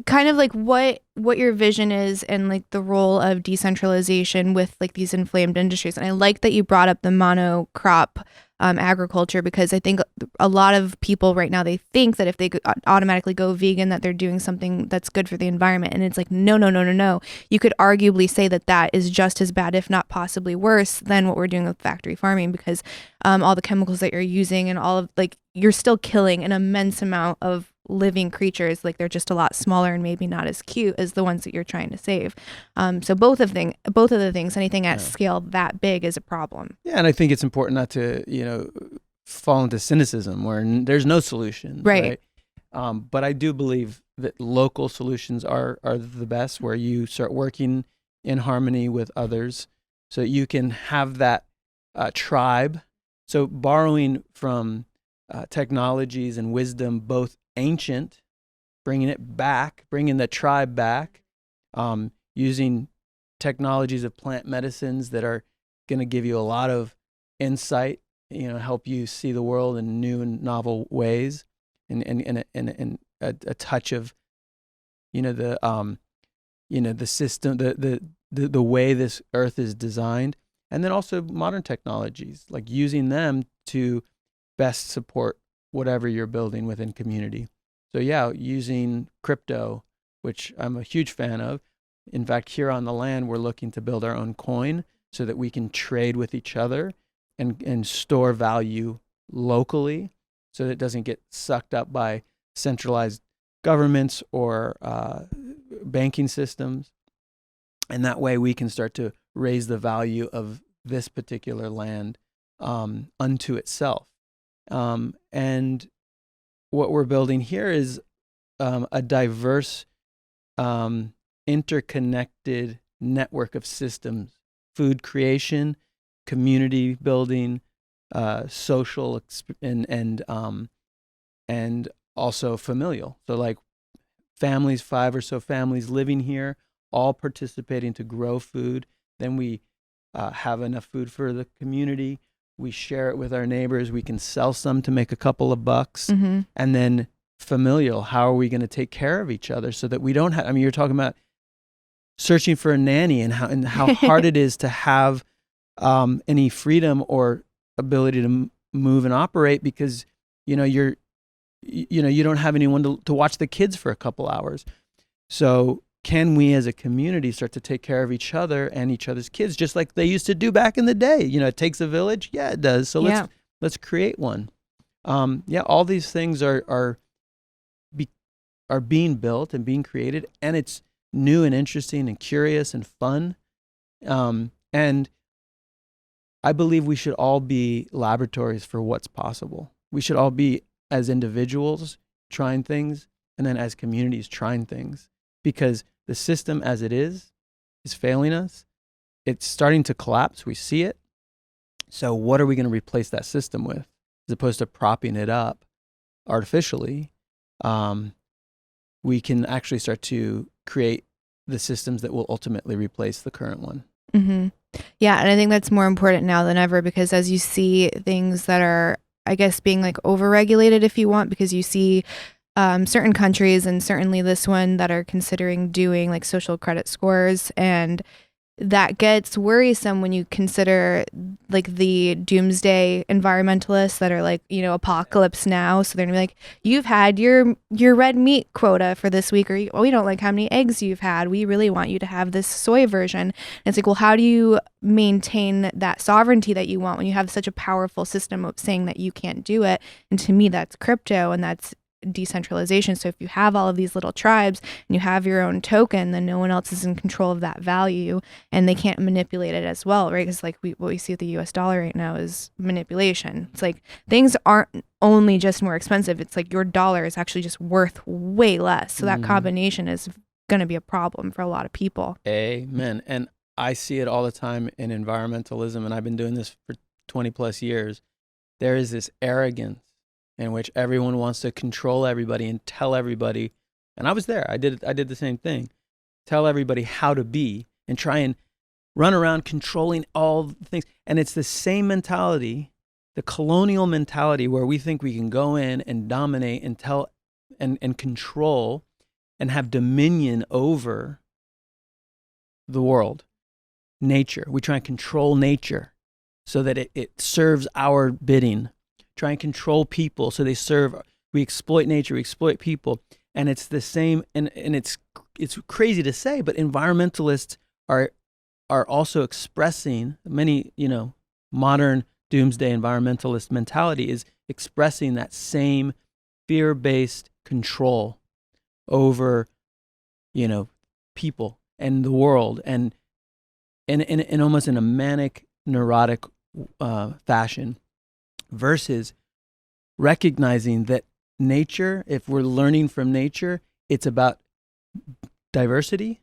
kind of like what your vision is and like the role of decentralization with like these inflamed industries. And I like that you brought up the monocrop agriculture, because I think a lot of people right now, they think that if they automatically go vegan, that they're doing something that's good for the environment. And it's like, no. You could arguably say that that is just as bad, if not possibly worse, than what we're doing with factory farming, because all the chemicals that you're using and all of like, you're still killing an immense amount of living creatures. Like they're just a lot smaller and maybe not as cute as the ones that you're trying to save. So both of the things, anything at scale that big is a problem. Yeah, and I think it's important not to, fall into cynicism where there's no solution. Right. But I do believe that local solutions are the best, where you start working in harmony with others so you can have that tribe. So borrowing from technologies and wisdom, both ancient, bringing the tribe back, using technologies of plant medicines that are going to give you a lot of insight, help you see the world in new and novel ways, and a touch of, the system, the way this earth is designed, and then also modern technologies, like using them to best support whatever you're building within community. So yeah, using crypto, which I'm a huge fan of. In fact, here on the land, we're looking to build our own coin so that we can trade with each other and store value locally, so that it doesn't get sucked up by centralized governments or banking systems. And that way we can start to raise the value of this particular land unto itself. And what we're building here is a diverse, interconnected network of systems: food creation, community building, social, and also familial. So like families, 5 or so families living here, all participating to grow food. Then we have enough food for the community. We share it with our neighbors. We can sell some to make a couple of bucks. And then familial, how are we going to take care of each other so that we don't have, you're talking about searching for a nanny and how hard it is to have any freedom or ability to move and operate because, you don't have anyone to watch the kids for a couple hours. So can we as a community start to take care of each other and each other's kids, just like they used to do back in the day? It takes a village. Yeah, it does. So let's create one. All these things are being built and being created, and it's new and interesting and curious and fun. And I believe we should all be laboratories for what's possible. We should all be, as individuals, trying things, and then as communities trying things, because the system as it is failing us. It's starting to collapse. We see it. So what are we going to replace that system with, as opposed to propping it up artificially? We can actually start to create the systems that will ultimately replace the current one. Yeah, and I think that's more important now than ever, because as you see things that are, I guess, being like overregulated, if you want, because you see certain countries, and certainly this one, that are considering doing like social credit scores, and that gets worrisome when you consider like the doomsday environmentalists that are like, apocalypse now. So they're gonna be like, you've had your red meat quota for this week, or we don't like how many eggs you've had. We really want you to have this soy version. And it's like, well, how do you maintain that sovereignty that you want when you have such a powerful system of saying that you can't do it? And to me, that's crypto, and that's decentralization. So if you have all of these little tribes and you have your own token, then no one else is in control of that value, and they can't manipulate it as well, right? Because like what we see with the US dollar right now is manipulation. It's like things aren't only just more expensive, it's like your dollar is actually just worth way less. So that combination is going to be a problem for a lot of people. Amen. And I see it all the time in environmentalism, and I've been doing this for 20 plus years. There is this arrogance in which everyone wants to control everybody and tell everybody. And I was there. I did the same thing. Tell everybody how to be and try and run around controlling all the things. And it's the same mentality, the colonial mentality, where we think we can go in and dominate and tell and control and have dominion over the world, nature. We try and control nature so that it serves our bidding. Try and control people so they serve. We exploit nature, we exploit people. And it's the same, and it's crazy to say, but environmentalists are also expressing, many, modern doomsday environmentalist mentality is expressing that same fear-based control over, people and the world, and in almost in a manic, neurotic fashion, versus recognizing that nature, if we're learning from nature, it's about diversity,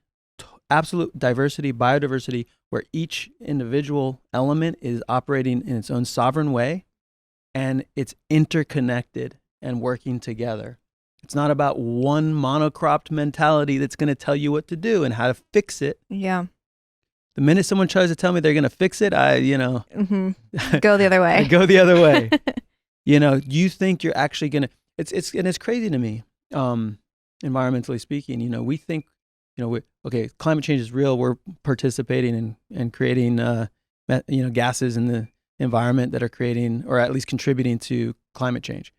absolute diversity, biodiversity, where each individual element is operating in its own sovereign way, and it's interconnected and working together. It's not about one monocropped mentality that's going to tell you what to do and how to fix it. Yeah. The minute someone tries to tell me they're going to fix it, go the other way. I go the other way. You think you're actually going to, it's crazy to me. Environmentally speaking, we think, okay, climate change is real. We're participating in creating, gases in the environment that are creating, or at least contributing to climate change.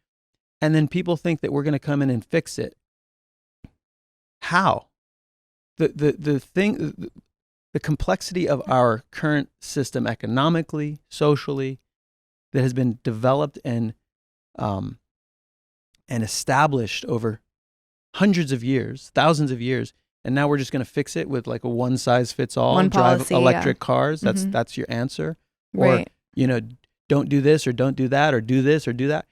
And then people think that we're going to come in and fix it. How? The complexity of our current system, economically, socially, that has been developed and established over hundreds of years, thousands of years, and now we're just going to fix it with like a one-size-fits-all, one drive policy, electric cars. Mm-hmm. That's your answer, right? Or don't do this or don't do that, or do this or do that.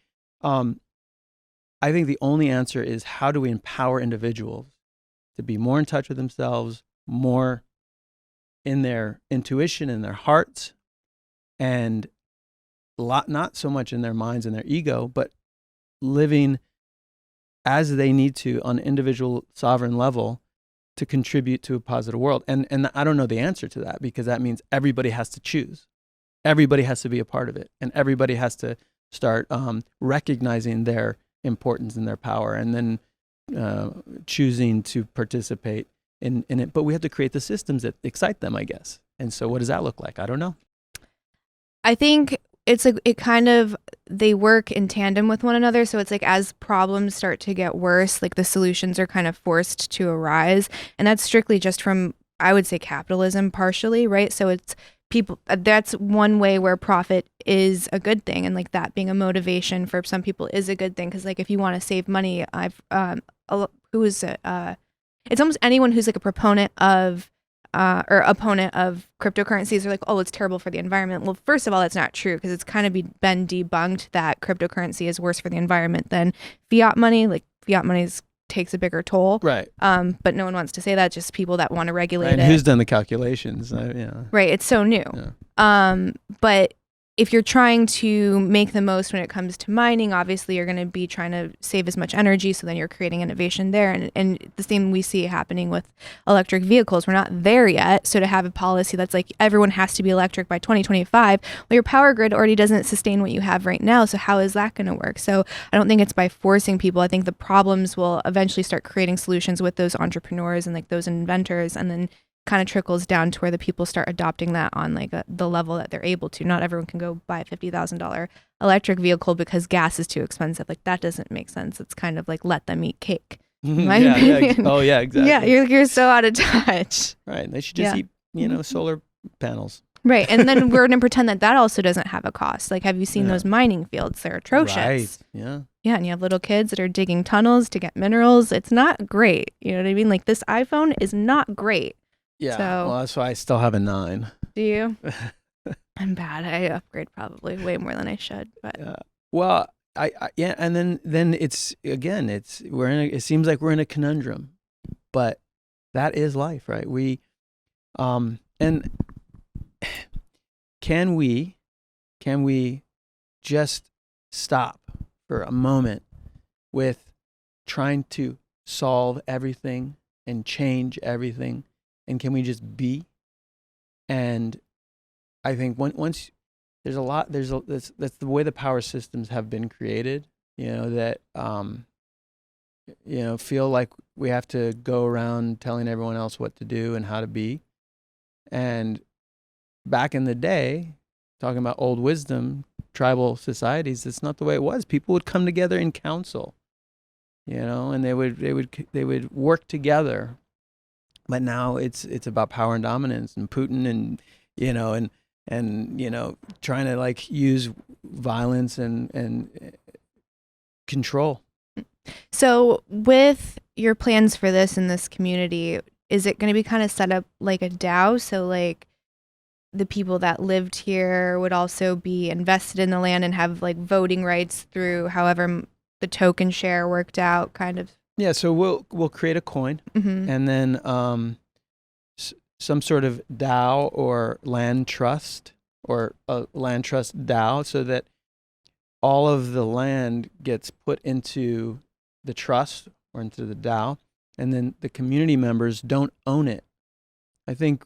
I think the only answer is, how do we empower individuals to be more in touch with themselves, more in their intuition, in their hearts, and not so much in their minds and their ego, but living as they need to on an individual sovereign level to contribute to a positive world. And I don't know the answer to that, because that means everybody has to choose. Everybody has to be a part of it, and everybody has to start recognizing their importance and their power, and then choosing to participate in it. But we have to create the systems that excite them, I guess. And so what does that look like? I don't know. I think they work in tandem with one another. So it's like, as problems start to get worse, like the solutions are kind of forced to arise. And that's strictly just from, I would say, capitalism partially, right? So it's people, that's one way where profit is a good thing. And like that being a motivation for some people is a good thing. Cause like, if you want to save money, it's almost anyone who's like a proponent of or opponent of cryptocurrencies are like, oh, it's terrible for the environment. Well, first of all, that's not true, because it's kind of been debunked that cryptocurrency is worse for the environment than fiat money. Like fiat money takes a bigger toll. Right. But no one wants to say that, just people that want to regulate right. And it. who's done the calculations? Yeah. Right. It's so new. Yeah. But if you're trying to make the most when it comes to mining, obviously you're going to be trying to save as much energy. So then you're creating innovation there. And the same we see happening with electric vehicles. We're not there yet. So to have a policy that's like everyone has to be electric by 2025, well, your power grid already doesn't sustain what you have right now. So how is that going to work? So I don't think it's by forcing people. I think the problems will eventually start creating solutions with those entrepreneurs and like those inventors. And then kind of trickles down to where the people start adopting that on like the level that they're able to. Not everyone can go buy a $50,000 electric vehicle because gas is too expensive. Like that doesn't make sense. It's kind of like let them eat cake. In my opinion. Oh yeah, exactly. Yeah, you're so out of touch. Right. They should just eat, solar panels. Right. And then we're going to pretend that also doesn't have a cost. Like, have you seen those mining fields? They're atrocious. Right. Yeah. Yeah. And you have little kids that are digging tunnels to get minerals. It's not great. You know what I mean? Like this iPhone is not great. Yeah. So, well, that's why I still have a 9. Do you? I'm bad. I upgrade probably way more than I should. But well, I and then it's again, it seems like we're in a conundrum, but that is life, right? We, and can we just stop for a moment with trying to solve everything and change everything, and can we just be? And I think once that's the way the power systems have been created, that feel like we have to go around telling everyone else what to do and how to be. And back in the day, talking about old wisdom, tribal societies, it's not the way it was. People would come together in council, and they would work together. But now it's about power and dominance and Putin and trying to like use violence and control. So with your plans for this in this community, is it going to be kind of set up like a DAO? So like the people that lived here would also be invested in the land and have like voting rights through however the token share worked out, kind of. Yeah. So we'll create a coin, and then some sort of DAO or land trust or a land trust DAO, so that all of the land gets put into the trust or into the DAO, and then the community members don't own it. I think,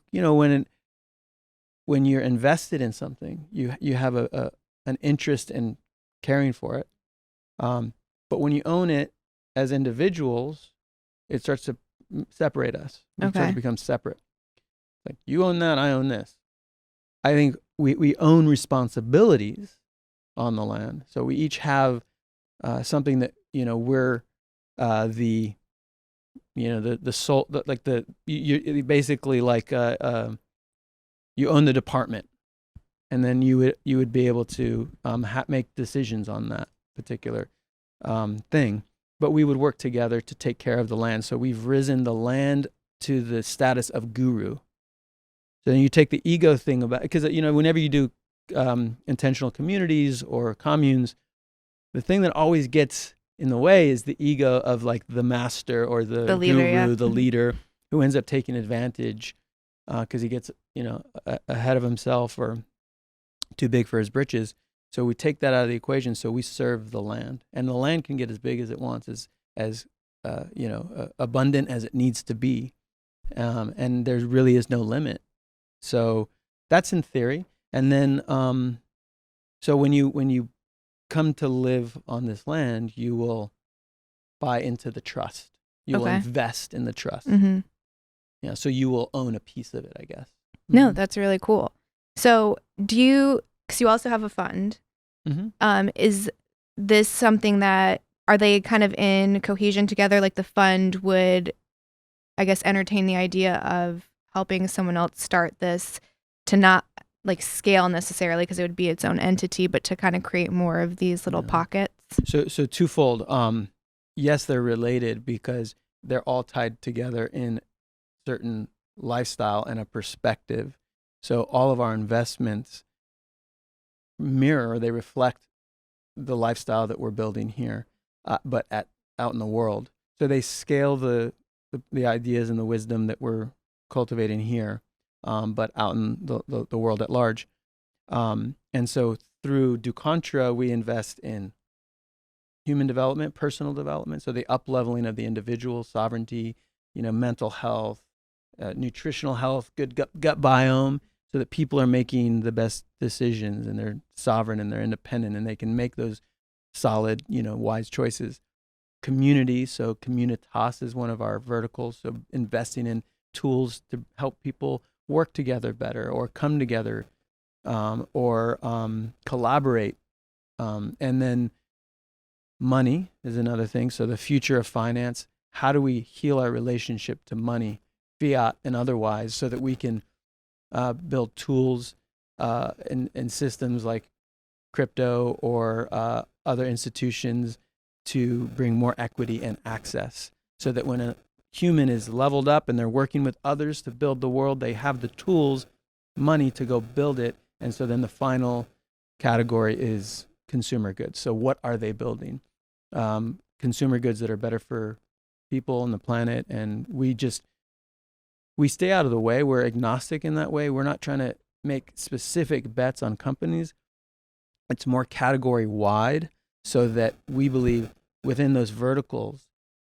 when you're invested in something, you have an interest in caring for it. But when you own it as individuals, it starts to separate us. It starts to become separate. Like you own that, I own this. I think we own responsibilities on the land. So we each have something that, we're the soul, you basically like you own the department, and then you would be able to make decisions on that particular thing. But we would work together to take care of the land. So we've risen the land to the status of guru. So then you take the ego thing about, because whenever you do intentional communities or communes, the thing that always gets in the way is the ego of like the master or the leader, guru, the leader, who ends up taking advantage because he gets ahead of himself or too big for his britches. So we take that out of the equation. So we serve the land, and the land can get as big as it wants, as abundant as it needs to be, and there really is no limit. So that's in theory. And then, so when you come to live on this land, you will buy into the trust. You will invest in the trust. Yeah. So you will own a piece of it, I guess. No, that's really cool. So because you also have a fund, is this something that, are they kind of in cohesion together? Like the fund would, I guess, entertain the idea of helping someone else start this, to not like scale necessarily because it would be its own entity, but to kind of create more of these little pockets. So twofold. Yes, they're related because they're all tied together in certain lifestyle and a perspective. So all of our investments they reflect the lifestyle that we're building here, but out in the world. So they scale the ideas and the wisdom that we're cultivating here, but out in the world at large. And so through Du Contra, we invest in human development, personal development, so the up-leveling of the individual, sovereignty, mental health, nutritional health, good gut biome, so that people are making the best decisions and they're sovereign and they're independent and they can make those solid, wise choices. Community, so communitas is one of our verticals, so investing in tools to help people work together better or come together or collaborate. And then money is another thing. So the future of finance, how do we heal our relationship to money, fiat and otherwise, so that we can build tools and systems like crypto or other institutions to bring more equity and access, so that when a human is leveled up and they're working with others to build the world, they have the tools, money to go build it. And so then the final category is consumer goods. So what are they building? Consumer goods that are better for people and the planet. And we stay out of the way. We're agnostic in that way. We're not trying to make specific bets on companies. It's more category wide, so that we believe within those verticals,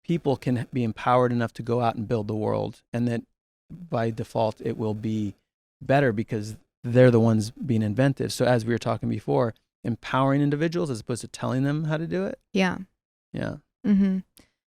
people can be empowered enough to go out and build the world. And that by default, it will be better because they're the ones being inventive. So as we were talking before, empowering individuals as opposed to telling them how to do it. Yeah. Yeah. Mm-hmm.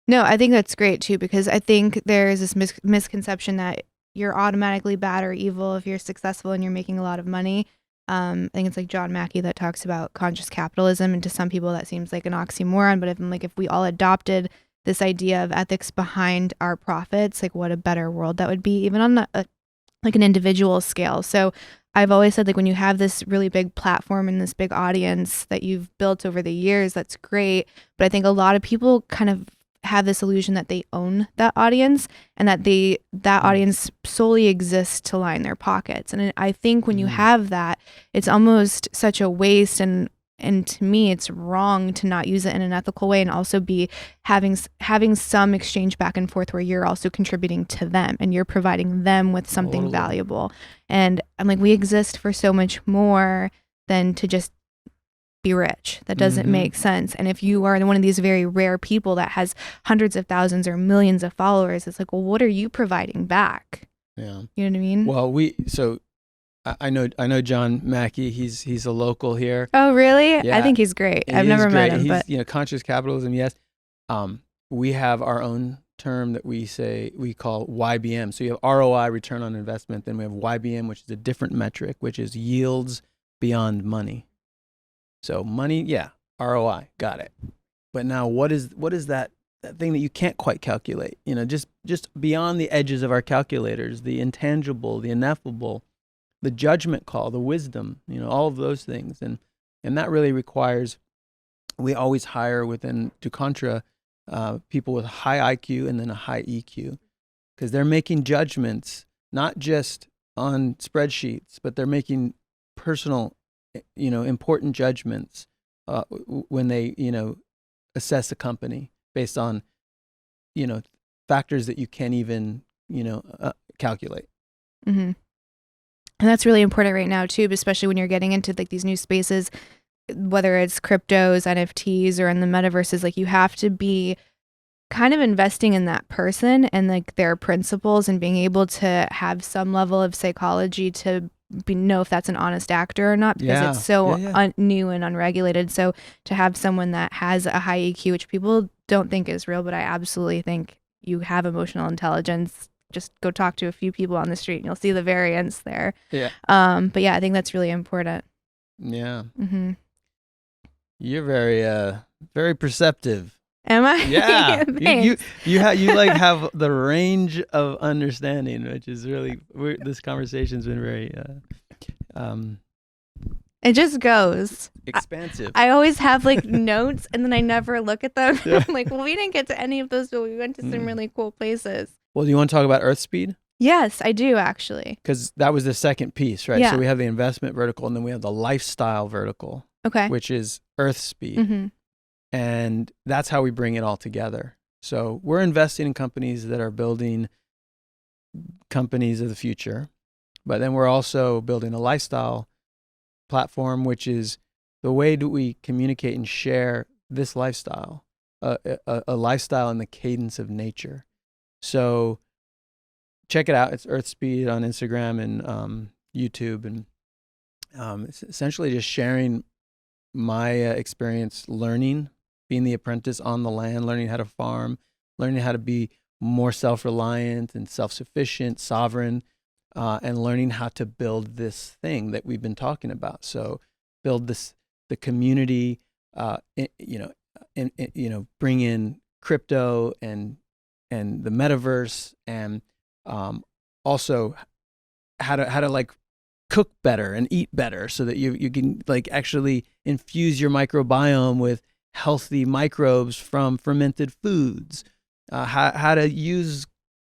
No, I think that's great too, because I think there's this misconception that you're automatically bad or evil if you're successful and you're making a lot of money. I think it's like John Mackey that talks about conscious capitalism, and to some people that seems like an oxymoron. But if we all adopted this idea of ethics behind our profits, like what a better world that would be, even on like an individual scale. So I've always said, like, when you have this really big platform and this big audience that you've built over the years, that's great. But I think a lot of people kind of have this illusion that they own that audience and that audience solely exists to line their pockets. And I think when you have that, it's almost such a waste, and to me, it's wrong to not use it in an ethical way, and also be having some exchange back and forth where you're also contributing to them and you're providing them with something valuable. And I'm like, we exist for so much more than to just be rich. That doesn't make sense. And if you are one of these very rare people that has hundreds of thousands or millions of followers, it's like, well, what are you providing back? Yeah. You know what I mean? Well, I know John Mackey. He's a local here. Oh, really? Yeah. I think he's great. I've never met him, but conscious capitalism. Yes. We have our own term that we call YBM. So you have ROI, return on investment. Then we have YBM, which is a different metric, which is yields beyond money. So money, yeah, ROI, got it. But now what is that thing that you can't quite calculate? Just beyond the edges of our calculators, the intangible, the ineffable, the judgment call, the wisdom, all of those things. And that really requires, we always hire within DuContra people with high IQ and then a high EQ, because they're making judgments, not just on spreadsheets, but they're making personal, important judgments when they, assess a company based on, factors that you can't even, calculate. Mm-hmm. And that's really important right now too, especially when you're getting into like these new spaces, whether it's cryptos, NFTs, or in the metaverses. Like, you have to be kind of investing in that person and like their principles, and being able to have some level of psychology to know if that's an honest actor or not, because it's so new and unregulated. So to have someone that has a high EQ, which people don't think is real, but I absolutely think you have emotional intelligence. Just go talk to a few people on the street and you'll see the variance there. Yeah. But yeah, I think that's really important. Yeah. Mm-hmm. You're very perceptive. Am I? Yeah. you like have the range of understanding, which is really, this conversation's been very it just goes expansive. I always have like notes and then I never look at them. Yeah. I'm like, well, we didn't get to any of those, but we went to some really cool places. Well, do you want to talk about Earth Speed? Yes, I do, actually. Because that was the second piece, right? Yeah. So we have the investment vertical, and then we have the lifestyle vertical, which is Earth Speed. Mm-hmm. And that's how we bring it all together. So we're investing in companies that are building companies of the future, but then we're also building a lifestyle platform, which is the way do we communicate and share this lifestyle, a lifestyle in the cadence of nature. So check it out. It's Earth Speed on Instagram and YouTube, and it's essentially just sharing my experience learning, being the apprentice on the land, learning how to farm, learning how to be more self-reliant and self-sufficient, sovereign, and learning how to build this thing that we've been talking about. So build the community, bring in crypto and the metaverse, and also how to like cook better and eat better so that you can like actually infuse your microbiome with healthy microbes from fermented foods, how to use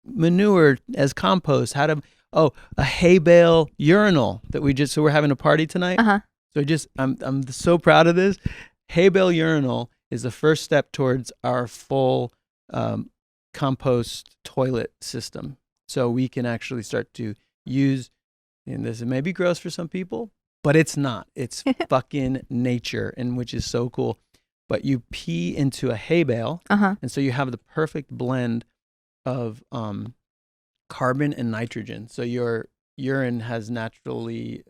manure as compost, a hay bale urinal that so we're having a party tonight. So I'm so proud of this. Hay bale urinal is the first step towards our full compost toilet system. So we can actually start to use, and this may be gross for some people, but it's not. It's fucking nature, and which is so cool. But you pee into a hay bale, and so you have the perfect blend of carbon and nitrogen. So your urine has naturally,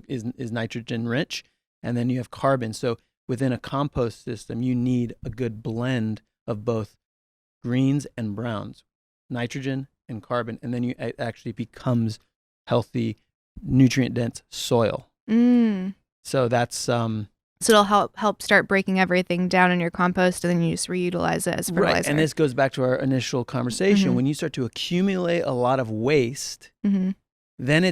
is nitrogen rich, and then you have carbon. So within a compost system, you need a good blend of both greens and browns, nitrogen and carbon, and then it actually becomes healthy, nutrient-dense soil. So that's so it'll help start breaking everything down in your compost, and then you just reutilize it as fertilizer. Right, and this goes back to our initial conversation. When you start to accumulate a lot of waste, then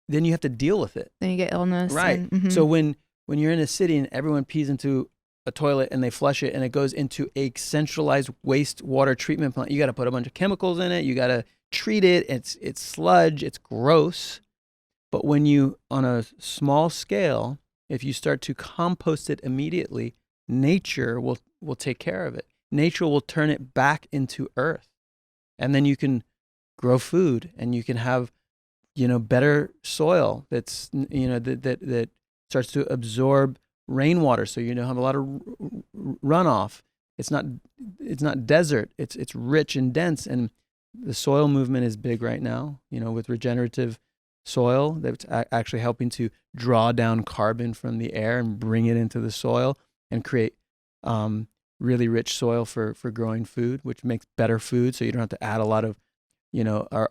you have to deal with it. Then you get illness. Right. So when you're in a city and everyone pees into a toilet and they flush it and it goes into a centralized wastewater treatment plant, you got to put a bunch of chemicals in it. You got to treat it. It's sludge. It's gross. But when you, on a small scale, if you start to compost it immediately, nature will take care of it. Nature will turn it back into earth. And then you can grow food and you can have, better soil that's, that starts to absorb rainwater. So you don't have a lot of runoff. It's not desert. It's rich and dense. And the soil movement is big right now, with regenerative soil that's actually helping to draw down carbon from the air and bring it into the soil and create really rich soil for growing food, which makes better food. So you don't have to add a lot of,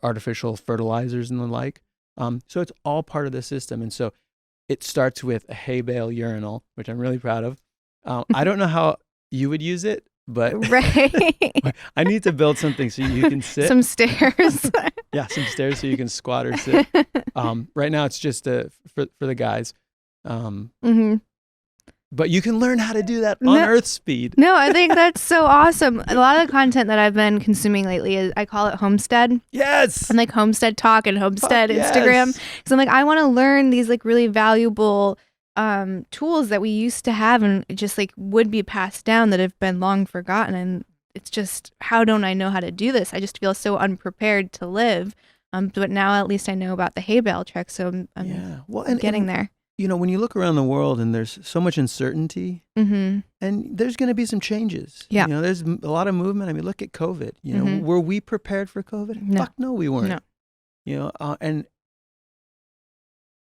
artificial fertilizers and the like. So it's all part of the system. And so it starts with a hay bale urinal, which I'm really proud of. I don't know how you would use it, but I need to build something so you can sit. Some stairs. Yeah, some stairs so you can squat or sit. Right now it's just for the guys. But you can learn how to do that on Earth speed. No, I think that's so awesome. A lot of the content that I've been consuming lately is, I call it Homestead. Yes. And like Homestead Talk and Homestead Instagram. Because I'm like, I want to learn these like really valuable tools that we used to have and just like would be passed down that have been long forgotten. And it's just, how don't I know how to do this? I just feel so unprepared to live. But now at least I know about the hay bale trick. So I'm getting there. When you look around the world and there's so much uncertainty, and there's going to be some changes. Yeah. There's a lot of movement. I mean, look at COVID. Were we prepared for COVID? No. Fuck no, we weren't. No. And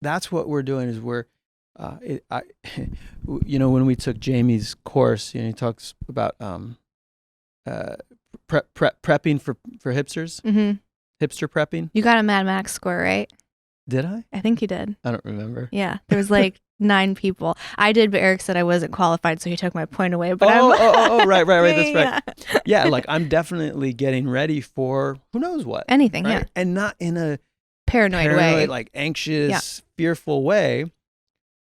that's what we're doing is when we took Jamie's course, he talks about prepping for hipsters, hipster prepping. You got a Mad Max score, right? Did I? I think you did. I don't remember. Yeah, there was like 9 people. I did, but Eric said I wasn't qualified, so he took my point away. But right, that's right. Yeah, like I'm definitely getting ready for who knows what. Anything, right? Yeah. And not in a paranoid way, like anxious, fearful way,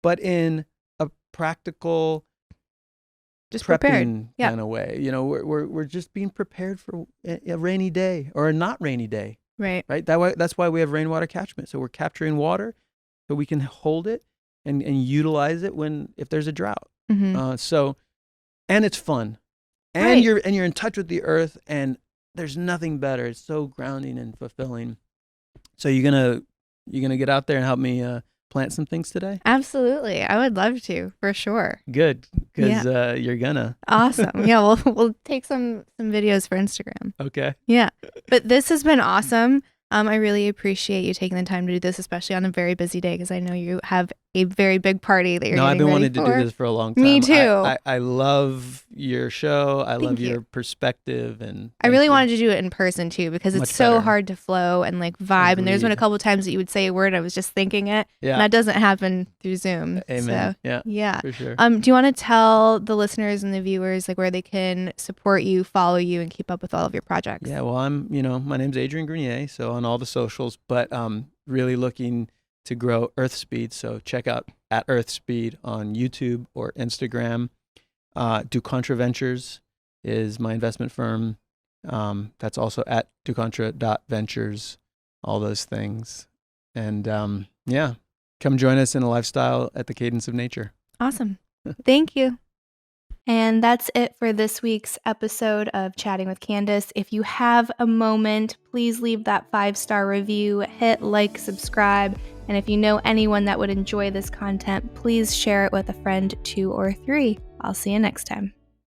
but in a practical, just prepping kind of way. We're just being prepared for a rainy day or a not rainy day. Right. That's why we have rainwater catchment. So we're capturing water so we can hold it and utilize it if there's a drought. And it's fun. And you're in touch with the earth, and there's nothing better. It's so grounding and fulfilling. So you're gonna get out there and help me plant some things today? Absolutely. I would love to, for sure. Good, because you're gonna. Awesome. Yeah, we'll take some videos for Instagram. Okay. Yeah. But this has been awesome. I really appreciate you taking the time to do this, especially on a very busy day, because I know you have a very big party that you're No, I've getting been ready wanting to for. do this for a long time. Me too. I love your show. I love Thank you. your perspective, and I really thank you. wanted to do it in person too, because it's Much so better. hard to flow and like vibe. And there's been a Agreed. couple times that you would say a word and I was just thinking it. Yeah. And that doesn't happen through Zoom. Amen. So, yeah. For sure. Do you want to tell the listeners and the viewers like where they can support you, follow you, and keep up with all of your projects? Yeah, well, my name's Adrian Grenier, so on all the socials, but really looking to grow Earth Speed. So check out at Earth Speed on YouTube or Instagram. DuContra Ventures is my investment firm. That's also at ducontra.ventures, all those things. And come join us in a lifestyle at the cadence of nature. Awesome. Thank you. And that's it for this week's episode of Chatting with Candice. If you have a moment, please leave that 5-star review, hit like, subscribe, and if you know anyone that would enjoy this content, please share it with a friend, 2 or 3. I'll see you next time.